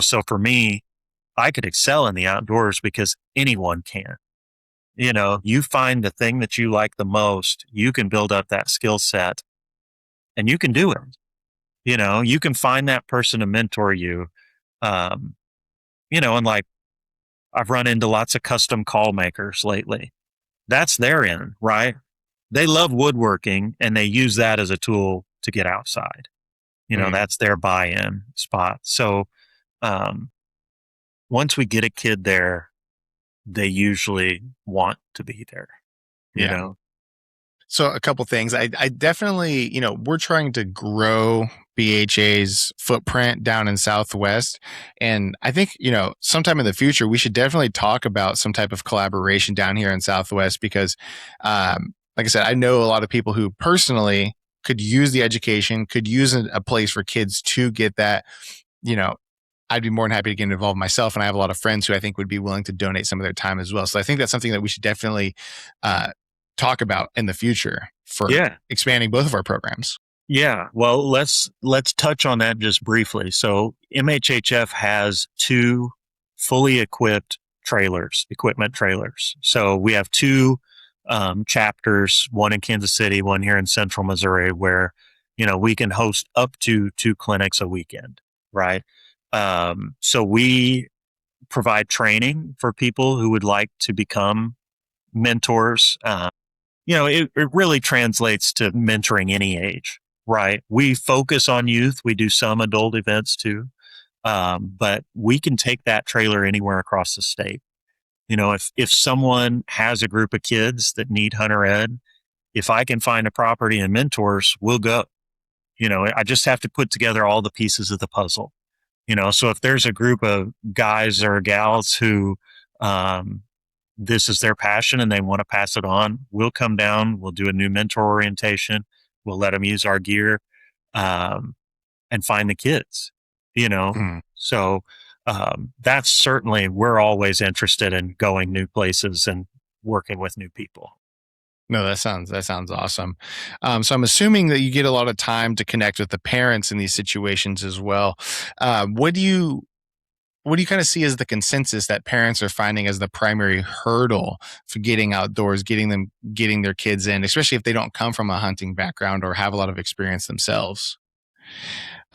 so for me, I could excel in the outdoors because anyone can. You find the thing that you like the most, you can build up that skill set and you can do it. You can find that person to mentor you. And like, I've run into lots of custom call makers lately. That's their end, right? They love woodworking and they use that as a tool to get outside. That's their buy-in spot. So, once we get a kid there, they usually want to be there, you know? So a couple things. I definitely, we're trying to grow BHA's footprint down in Southwest. And I think, sometime in the future, we should definitely talk about some type of collaboration down here in Southwest, because, like I said, I know a lot of people who personally could use the education, could use a place for kids to get that, I'd be more than happy to get involved myself. And I have a lot of friends who I think would be willing to donate some of their time as well. So I think that's something that we should definitely talk about in the future for expanding both of our programs. Yeah. Well, let's touch on that just briefly. So MHHF has 2 fully equipped equipment trailers. So we have 2 chapters, one in Kansas City, one here in Central Missouri, where, we can host up to 2 clinics a weekend, right? So we provide training for people who would like to become mentors. It really translates to mentoring any age, right? We focus on youth. We do some adult events too. But we can take that trailer anywhere across the state. If someone has a group of kids that need hunter ed, if I can find a property and mentors, we'll go. I just have to put together all the pieces of the puzzle. So if there's a group of guys or gals who this is their passion and they want to pass it on, we'll come down, we'll do a new mentor orientation, we'll let them use our gear and find the kids, So that's certainly, we're always interested in going new places and working with new people. No, that sounds awesome. So I'm assuming that you get a lot of time to connect with the parents in these situations as well. What do you kind of see as the consensus that parents are finding as the primary hurdle for getting outdoors, getting their kids in, especially if they don't come from a hunting background or have a lot of experience themselves?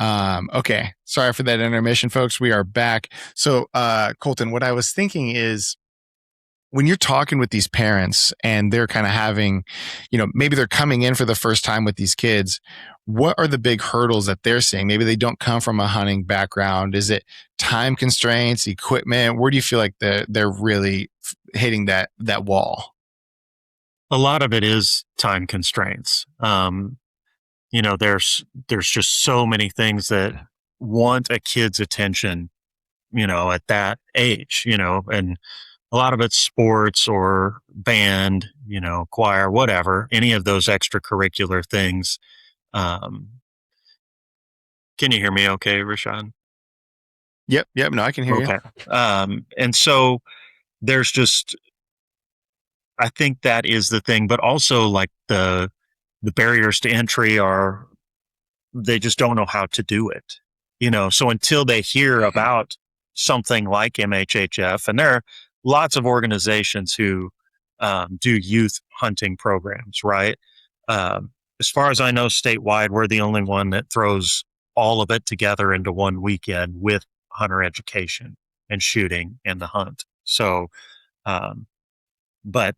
Okay. Sorry for that intermission, folks. We are back. So, Colton, what I was thinking is, when you're talking with these parents and they're kind of having, maybe they're coming in for the first time with these kids, what are the big hurdles that they're seeing? Maybe they don't come from a hunting background. Is it time constraints, equipment? Where do you feel like they're really hitting that wall? A lot of it is time constraints. There's just so many things that want a kid's attention, at that age, and a lot of it's sports or band, choir, whatever, any of those extracurricular things. Can you hear me okay, Rashad? Yep. No, I can hear you. And so there's just, I think that is the thing, but also like the barriers to entry are, they just don't know how to do it, so until they hear about something like MHHF, and there are lots of organizations who do youth hunting programs, right? As far as I know, statewide, we're the only one that throws all of it together into one weekend with hunter education and shooting and the hunt. So, but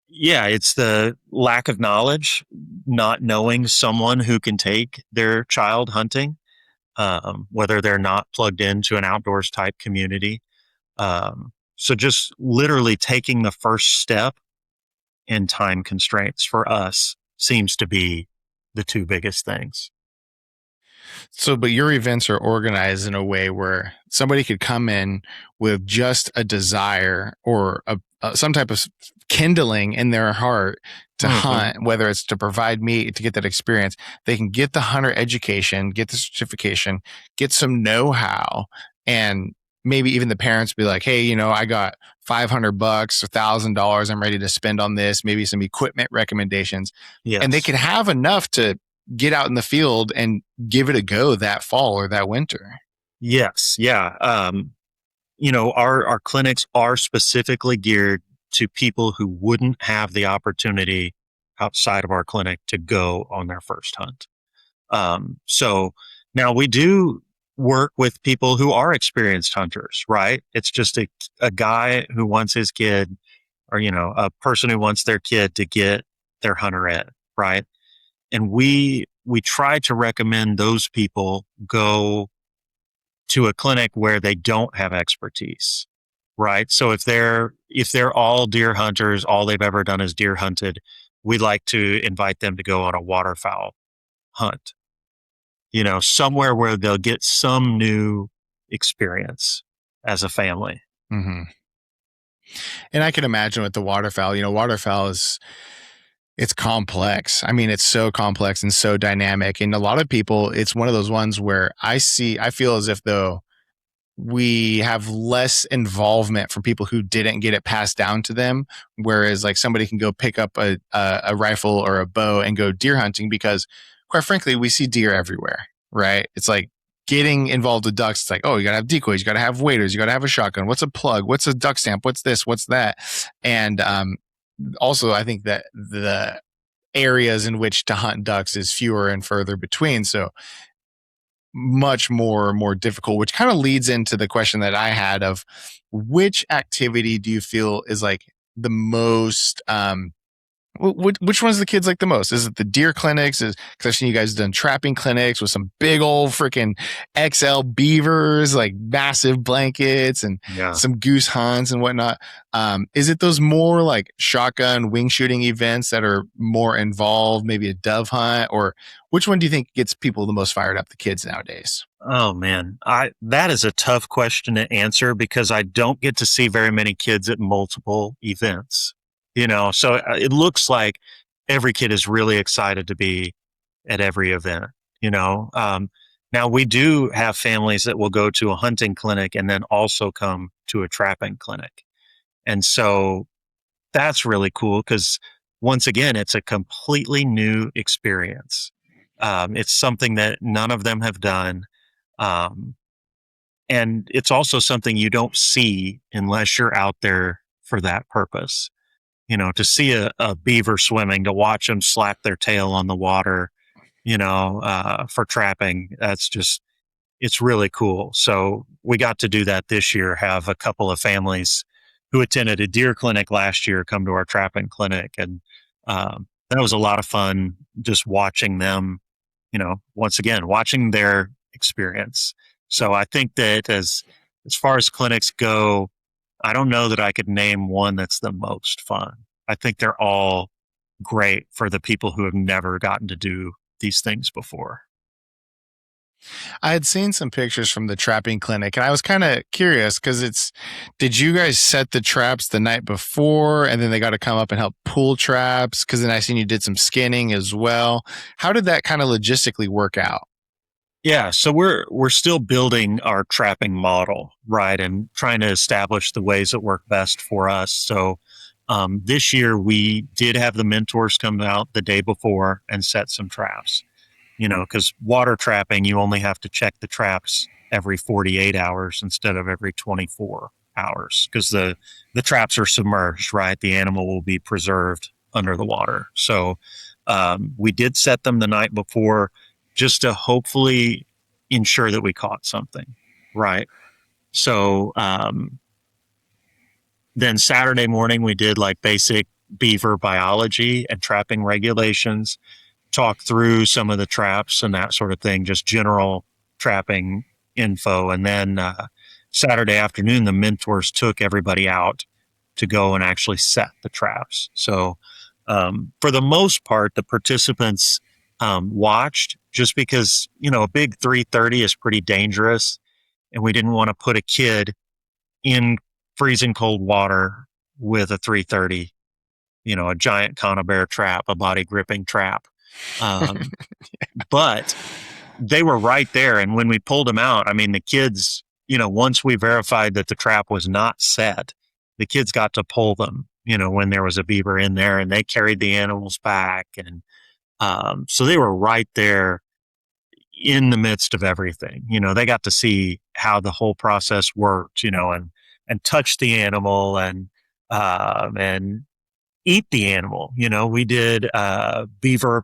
yeah, it's the lack of knowledge, not knowing someone who can take their child hunting, whether they're not plugged into an outdoors type community. So just literally taking the first step in time constraints for us seems to be the 2 biggest things. So, but your events are organized in a way where somebody could come in with just a desire or some type of kindling in their heart to hunt, whether it's to provide meat, to get that experience. They can get the hunter education, get the certification, get some know-how, and maybe even the parents be like, hey, I got $500, $1,000 I'm ready to spend on this, maybe some equipment recommendations. Yes. And they could have enough to get out in the field and give it a go that fall or that winter. Yes. Yeah. Our clinics are specifically geared to people who wouldn't have the opportunity outside of our clinic to go on their first hunt. So now we do work with people who are experienced hunters, right? It's just a guy who wants his kid, or, a person who wants their kid to get their hunter ed, right? And we try to recommend those people go to a clinic where they don't have expertise, right? So if they're all deer hunters, all they've ever done is deer hunted, we'd like to invite them to go on a waterfowl hunt, somewhere where they'll get some new experience as a family. Mm-hmm. And I can imagine with the waterfowl, waterfowl is It's complex. I mean, it's so complex and so dynamic. And a lot of people, it's one of those ones where I feel as if though we have less involvement from people who didn't get it passed down to them. Whereas like somebody can go pick up a rifle or a bow and go deer hunting because quite frankly, we see deer everywhere, right? It's like getting involved with ducks. It's like, oh, you gotta have decoys, you gotta have waders, you gotta have a shotgun. What's a plug? What's a duck stamp? What's this? What's that? And also I think that the areas in which to hunt ducks is fewer and further between. So much more difficult, which kind of leads into the question that I had of which activity do you feel is like the most which ones the kids like the most? Is it the deer clinics? Because I've seen you guys done trapping clinics with some big old freaking XL beavers, like massive blankets and some goose hunts and whatnot. Is it those more like shotgun wing shooting events that are more involved, maybe a dove hunt, or which one do you think gets people the most fired up, the kids nowadays? Oh man, that is a tough question to answer because I don't get to see very many kids at multiple events. So it looks like every kid is really excited to be at every event, now we do have families that will go to a hunting clinic and then also come to a trapping clinic. And so that's really cool because once again, it's a completely new experience. It's something that none of them have done. And it's also something you don't see unless you're out there for that purpose. To see a beaver swimming, to watch them slap their tail on the water, for trapping, it's really cool. So we got to do that this year, have a couple of families who attended a deer clinic last year come to our trapping clinic. And that was a lot of fun just watching them, once again, watching their experience. So I think that as far as clinics go, I don't know that I could name one that's the most fun. I think they're all great for the people who have never gotten to do these things before. I had seen some pictures from the trapping clinic and I was kind of curious because did you guys set the traps the night before and then they got to come up and help pull traps? Because then I seen you did some skinning as well. How did that kind of logistically work out? Yeah, so we're still building our trapping model, right, and trying to establish the ways that work best for us. So this year we did have the mentors come out the day before and set some traps. Because water trapping, you only have to check the traps every 48 hours instead of every 24 hours because the traps are submerged, right? The animal will be preserved under the water. So we did set them the night before just to hopefully ensure that we caught something, right? So then Saturday morning, we did like basic beaver biology and trapping regulations, talk through some of the traps and that sort of thing, just general trapping info. And then Saturday afternoon, the mentors took everybody out to go and actually set the traps. So for the most part, the participants watched just because, a big 330 is pretty dangerous. And we didn't want to put a kid in freezing cold water with a 330, a giant conibear trap, a body gripping trap. But they were right there. And when we pulled them out, I mean, the kids, once we verified that the trap was not set, the kids got to pull them, when there was a beaver in there and they carried the animals back. And so they were right there in the midst of everything. They got to see how the whole process worked, and touch the animal and eat the animal. We did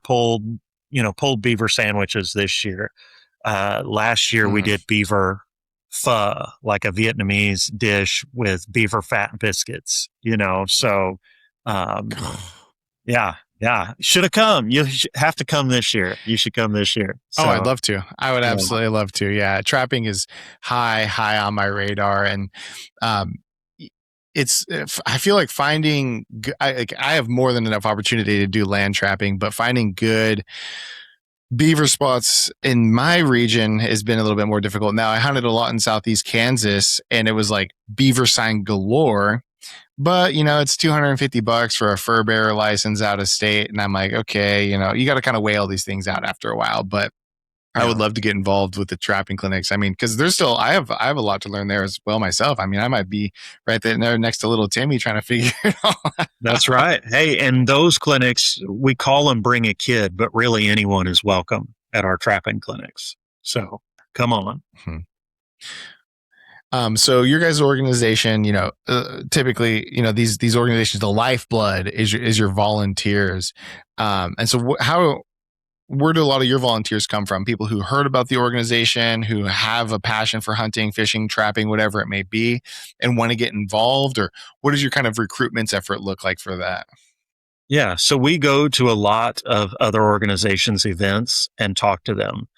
pulled beaver sandwiches this year. Last year we did beaver pho, like a Vietnamese dish with beaver fat biscuits, so yeah. Should have come. You have to come this year. You should come this year. So, I'd love to. I would absolutely love to. Yeah. Trapping is high on my radar. And I feel like I have more than enough opportunity to do land trapping, but finding good beaver spots in my region has been a little bit more difficult. Now I hunted a lot in Southeast Kansas and it was like beaver sign galore. but it's $250 for a fur bearer license out of state. And I'm like, okay, you got to kind of weigh all these things out after a while, but I would love to get involved with the trapping clinics. I mean, because there's still, I have a lot to learn there as well myself. I mean, I might be right there next to little Timmy trying to figure it all out. That's right. Hey, and those clinics, we call them bring a kid, but really anyone is welcome at our trapping clinics. So come on. So your guys' organization, typically, these organizations, the lifeblood is your volunteers. And so where do a lot of your volunteers come from? People who heard about the organization, who have a passion for hunting, fishing, trapping, whatever it may be, and want to get involved? Or what does your kind of recruitment effort look like for that? Yeah. So we go to a lot of other organizations' events and talk to them,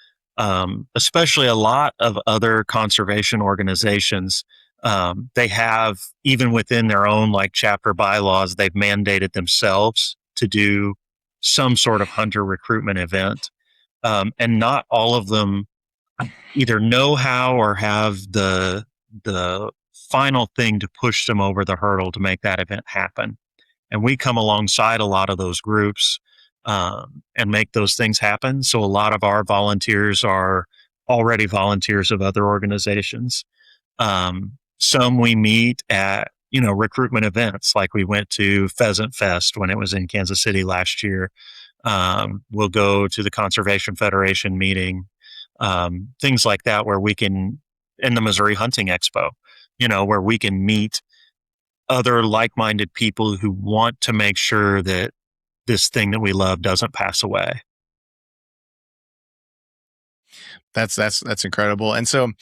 especially a lot of other conservation organizations. They have, even within their own like chapter bylaws, they've mandated themselves to do some sort of hunter recruitment event. And not all of them either know how or have the final thing to push them over the hurdle to make that event happen. And we come alongside a lot of those groups and make those things happen. So a lot of our volunteers are already volunteers of other organizations. Some we meet at recruitment events, like we went to Pheasant Fest when it was in Kansas City last year. We'll go to the Conservation Federation meeting, things like that, where we can, in the Missouri Hunting Expo, where we can meet other like-minded people who want to make sure that this thing that we love doesn't pass away. That's incredible. And so,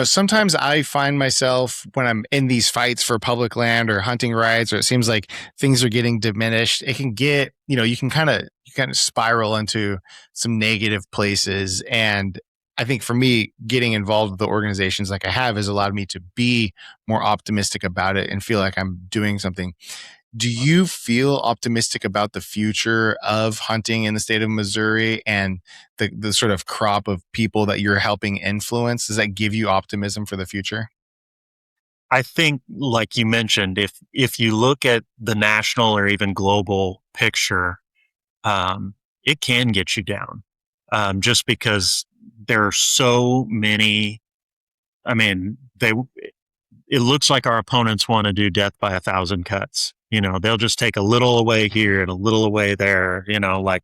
sometimes I find myself when I'm in these fights for public land or hunting rights, or it seems like things are getting diminished, it can get, you can kind of spiral into some negative places. And I think for me, getting involved with the organizations like I have has allowed me to be more optimistic about it and feel like I'm doing something. Do you feel optimistic about the future of hunting in the state of Missouri and the sort of crop of people that you're helping influence? Does that give you optimism for the future? I think, like you mentioned, if you look at the national or even global picture, it can get you down, just because there are so many. I mean, it looks like our opponents want to do death by 1,000 cuts. They'll just take a little away here and a little away there. Like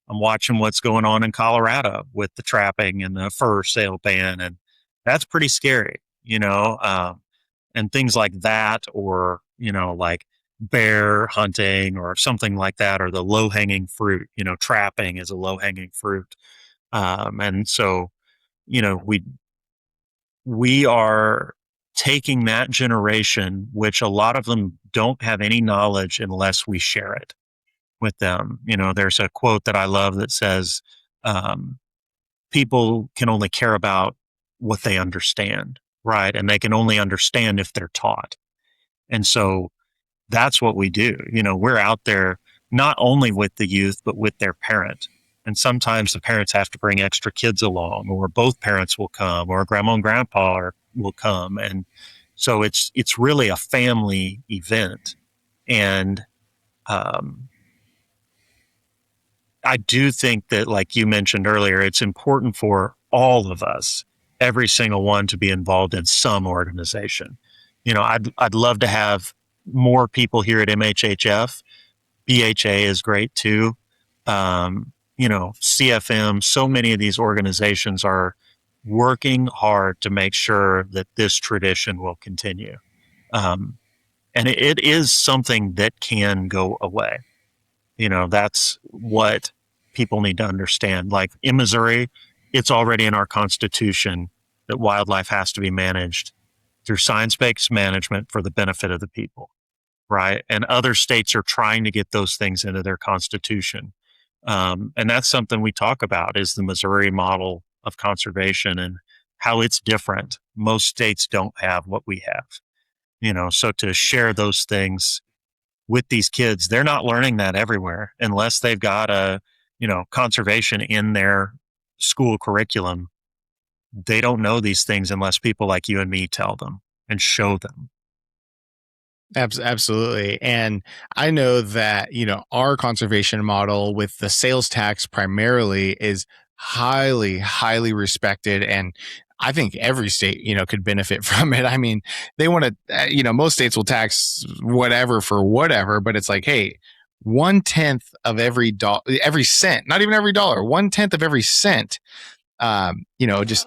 I'm watching what's going on in Colorado with the trapping and the fur sale ban, and that's pretty scary. And things like that, or like bear hunting or something like that, or the low hanging fruit. Trapping is a low hanging fruit, and so we are taking that generation, which a lot of them don't have any knowledge unless we share it with them. There's a quote that I love that says, people can only care about what they understand, right? And they can only understand if they're taught. And so that's what we do. We're out there not only with the youth, but with their parent. And sometimes the parents have to bring extra kids along, or both parents will come, or grandma and grandpa will come. And so it's really a family event. And I do think that, like you mentioned earlier, it's important for all of us, every single one, to be involved in some organization. I'd love to have more people here at MHHF. BHA is great too. CFM, so many of these organizations are working hard to make sure that this tradition will continue. And it is something that can go away. That's what people need to understand. Like in Missouri, it's already in our Constitution that wildlife has to be managed through science-based management for the benefit of the people, right? And other states are trying to get those things into their Constitution. And that's something we talk about, is the Missouri model of conservation and how it's different. Most states don't have what we have, so to share those things with these kids, they're not learning that everywhere unless they've got conservation in their school curriculum. They don't know these things unless people like you and me tell them and show them. Absolutely. And I know that, our conservation model with the sales tax primarily is highly, highly respected. And I think every state, could benefit from it. I mean, they want to, most states will tax whatever for whatever, but it's like, hey, 1/10 of every cent, not even every dollar, 1/10 of every cent, just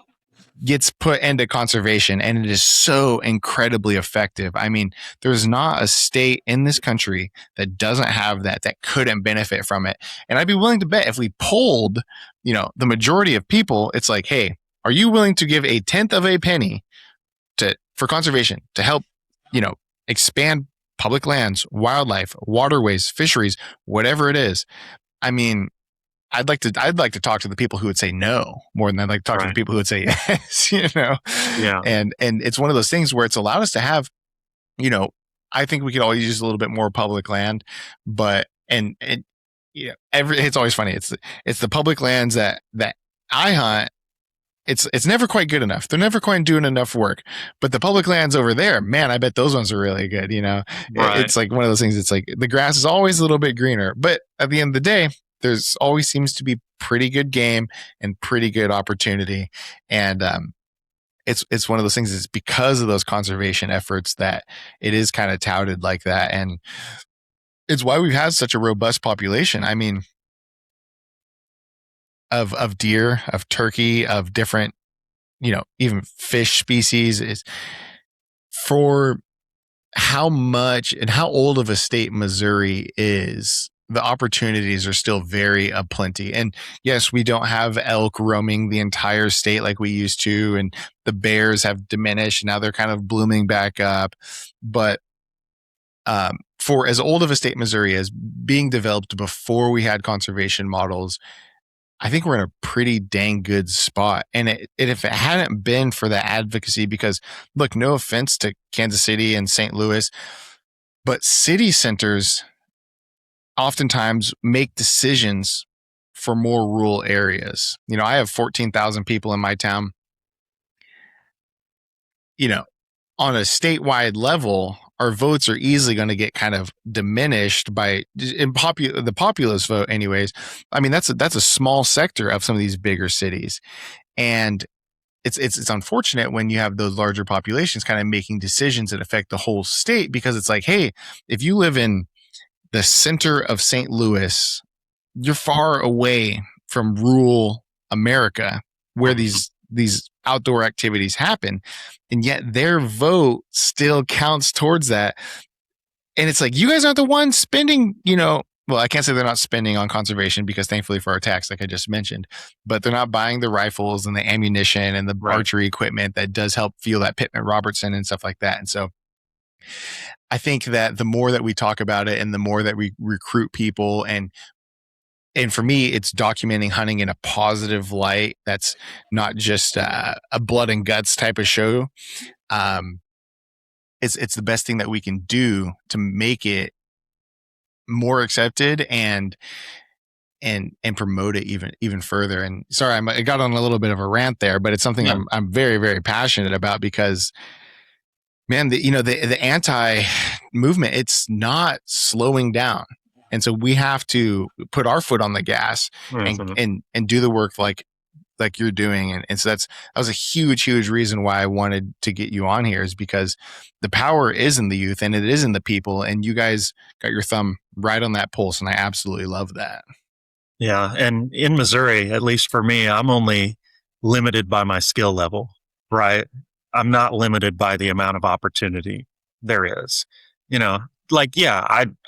gets put into conservation, and it is so incredibly effective. I mean, there's not a state in this country that doesn't have that couldn't benefit from it. And I'd be willing to bet if we polled, the majority of people, it's like, hey, are you willing to give a tenth of a penny for conservation to help, expand public lands, wildlife, waterways, fisheries, whatever it is? I mean, I'd like to talk to the people who would say no more than I'd like to talk to the people who would say yes, Yeah. And it's one of those things where it's allowed us to have, I think we could all use a little bit more public land, but, it's always funny. It's the public lands that I hunt. It's never quite good enough. They're never quite doing enough work, but the public lands over there, man, I bet those ones are really good. Right. It's like one of those things. It's like the grass is always a little bit greener, but at the end of the day, there's always seems to be pretty good game and pretty good opportunity. And it's one of those things. It's because of those conservation efforts that it is kind of touted like that. And it's why we've had such a robust population. I mean, of deer, of turkey, of different, even fish species, is for how much and how old of a state Missouri is. The opportunities are still very aplenty. And yes, we don't have elk roaming the entire state like we used to, and the bears have diminished. Now they're kind of blooming back up. But for as old of a state Missouri is, being developed before we had conservation models, I think we're in a pretty dang good spot. And if it hadn't been for the advocacy, because look, no offense to Kansas City and St. Louis, but city centers oftentimes make decisions for more rural areas. I have 14,000 people in my town. On a statewide level, our votes are easily going to get kind of diminished by the populist vote anyways. I mean, that's a small sector of some of these bigger cities. And it's unfortunate when you have those larger populations kind of making decisions that affect the whole state, because it's like, hey, if you live in the center of St. Louis, you're far away from rural America where these outdoor activities happen, and yet their vote still counts towards that. And it's like, you guys aren't the ones spending, well, I can't say they're not spending on conservation, because thankfully for our tax, like I just mentioned, but they're not buying the rifles and the ammunition and the archery equipment that does help fuel that Pittman Robertson and stuff like that. And so I think that the more that we talk about it and the more that we recruit people, and for me, it's documenting hunting in a positive light. That's not just a blood and guts type of show. It's the best thing that we can do to make it more accepted and promote it even further. And sorry, I got on a little bit of a rant there, but it's something I'm very, very passionate about, because man, the anti movement, it's not slowing down. And so we have to put our foot on the gas and do the work like you're doing. And so that was a huge, huge reason why I wanted to get you on here, is because the power is in the youth and it is in the people, and you guys got your thumb right on that pulse. And I absolutely love that. Yeah. And in Missouri, at least for me, I'm only limited by my skill level, right? I'm not limited by the amount of opportunity there is.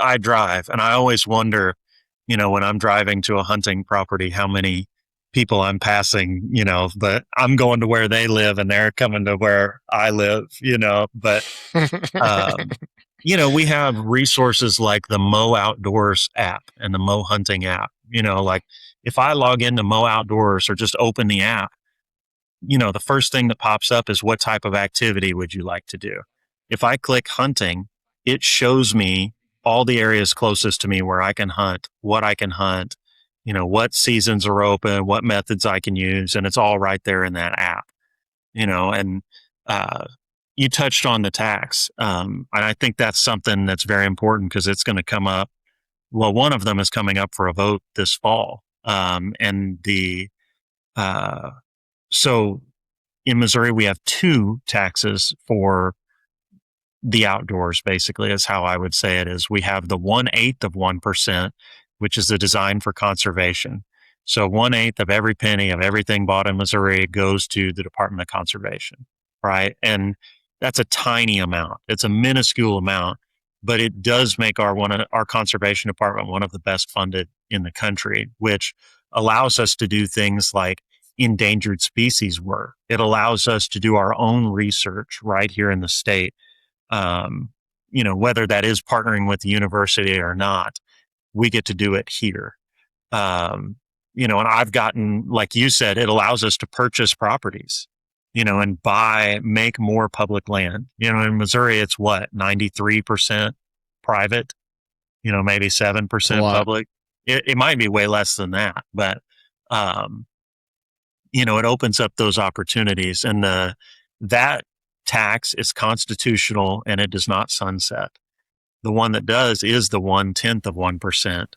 I drive, and I always wonder, when I'm driving to a hunting property, how many people I'm passing, that I'm going to where they live and they're coming to where I live, but, we have resources like the Mow Outdoors app and the Mow Hunting app. Like if I log into Mow Outdoors or just open the app, the first thing that pops up is, what type of activity would you like to do? If I click hunting, it shows me all the areas closest to me where I can hunt, what I can hunt, what seasons are open, what methods I can use. And it's all right there in that app, and, you touched on the tax. And I think that's something that's very important because it's going to come up. Well, one of them is coming up for a vote this fall. So in Missouri, we have two taxes for the outdoors, basically, is how I would say it is. We have the 1/8 of 1%, which is the design for conservation. So 1/8 of every penny of everything bought in Missouri goes to the Department of Conservation, right? And that's a tiny amount. It's a minuscule amount, but it does make our conservation department one of the best funded in the country, which allows us to do things like endangered species work. It allows us to do our own research right here in the state. Whether that is partnering with the university or not, we get to do it here. And I've gotten, like you said, it allows us to purchase properties, and make more public land. In Missouri, it's what, 93% private, maybe 7% public. It might be way less than that, but, it opens up those opportunities, and that tax is constitutional and it does not sunset. The one that does is the 1/10 of 1%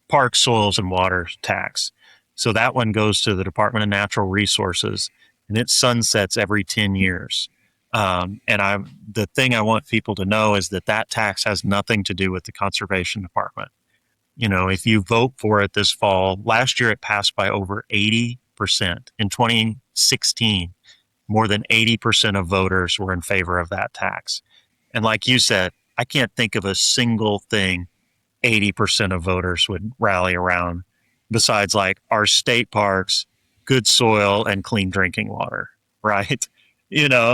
park soils and water tax. So that one goes to the Department of Natural Resources, and it sunsets every 10 years. The thing I want people to know is that tax has nothing to do with the Conservation Department. If you vote for it this fall, last year it passed by over 80%. In 2016, more than 80% of voters were in favor of that tax. And like you said, I can't think of a single thing 80% of voters would rally around besides like our state parks, good soil, and clean drinking water, right?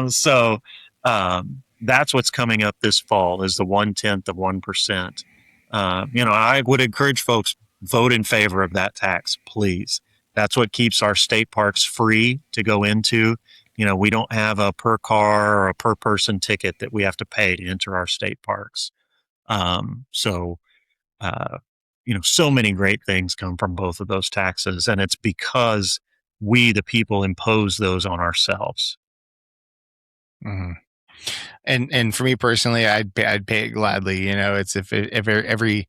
So that's what's coming up this fall is the 1/10 of 1%. I would encourage folks, vote in favor of that tax, please. That's what keeps our state parks free to go into. We don't have a per car or a per person ticket that we have to pay to enter our state parks. So many great things come from both of those taxes, and it's because we, the people, impose those on ourselves. Mm-hmm. And for me personally, I'd pay it gladly. It's if every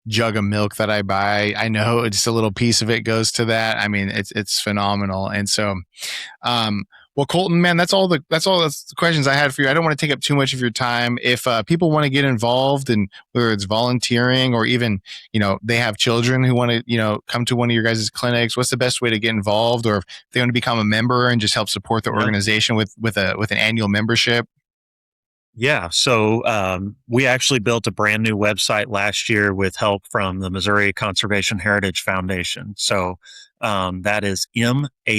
jug of milk that I buy, I know just a little piece of it goes to that. I mean, it's phenomenal. And so, well, Colton, man, that's all the questions I had for you. I don't want to take up too much of your time. If people want to get involved, and whether it's volunteering or even, they have children who want to, come to one of your guys' clinics, what's the best way to get involved? Or if they want to become a member and just help support the organization with an annual membership? Yeah. So we actually built a brand new website last year with help from the Missouri Conservation Heritage Foundation. So that is MHF.US.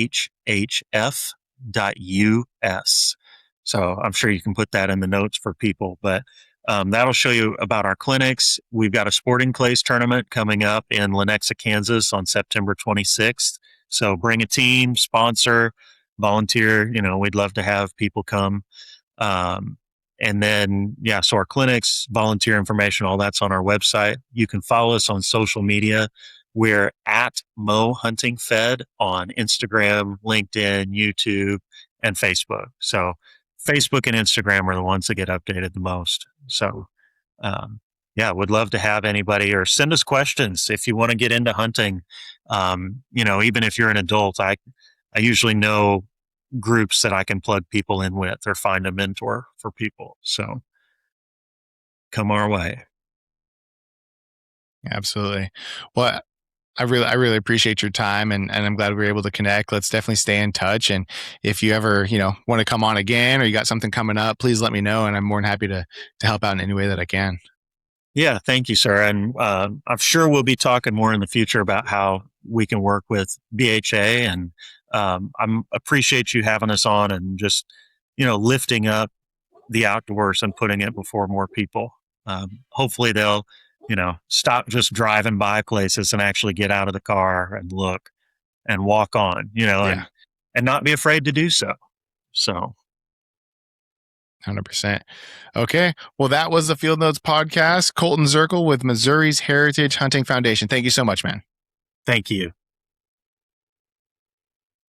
So I'm sure you can put that in the notes for people, but that'll show you about our clinics. We've got a sporting clays tournament coming up in Lenexa, Kansas on September 26th. So bring a team, sponsor, volunteer. We'd love to have people come. And then, so our clinics, volunteer information, all that's on our website. You can follow us on social media. We're at Mo Hunting Fed on Instagram, LinkedIn, YouTube, and Facebook. So Facebook and Instagram are the ones that get updated the most. So, would love to have anybody, or send us questions if you want to get into hunting. Even if you're an adult, I usually know groups that I can plug people in with or find a mentor for people. So come our way. Absolutely. Well, I really appreciate your time, and I'm glad we were able to connect. Let's definitely stay in touch. And if you ever, want to come on again, or you got something coming up, please let me know. And I'm more than happy to help out in any way that I can. Yeah. Thank you, sir. And I'm sure we'll be talking more in the future about how we can work with BHA, and I appreciate you having us on and just, lifting up the outdoors and putting it before more people. Hopefully they'll, stop just driving by places and actually get out of the car and look and walk on, and not be afraid to do so. So 100%. Okay. Well, that was the Field Notes podcast. Colton Zirkle with Missouri's Heritage Hunting Foundation. Thank you so much, man. Thank you.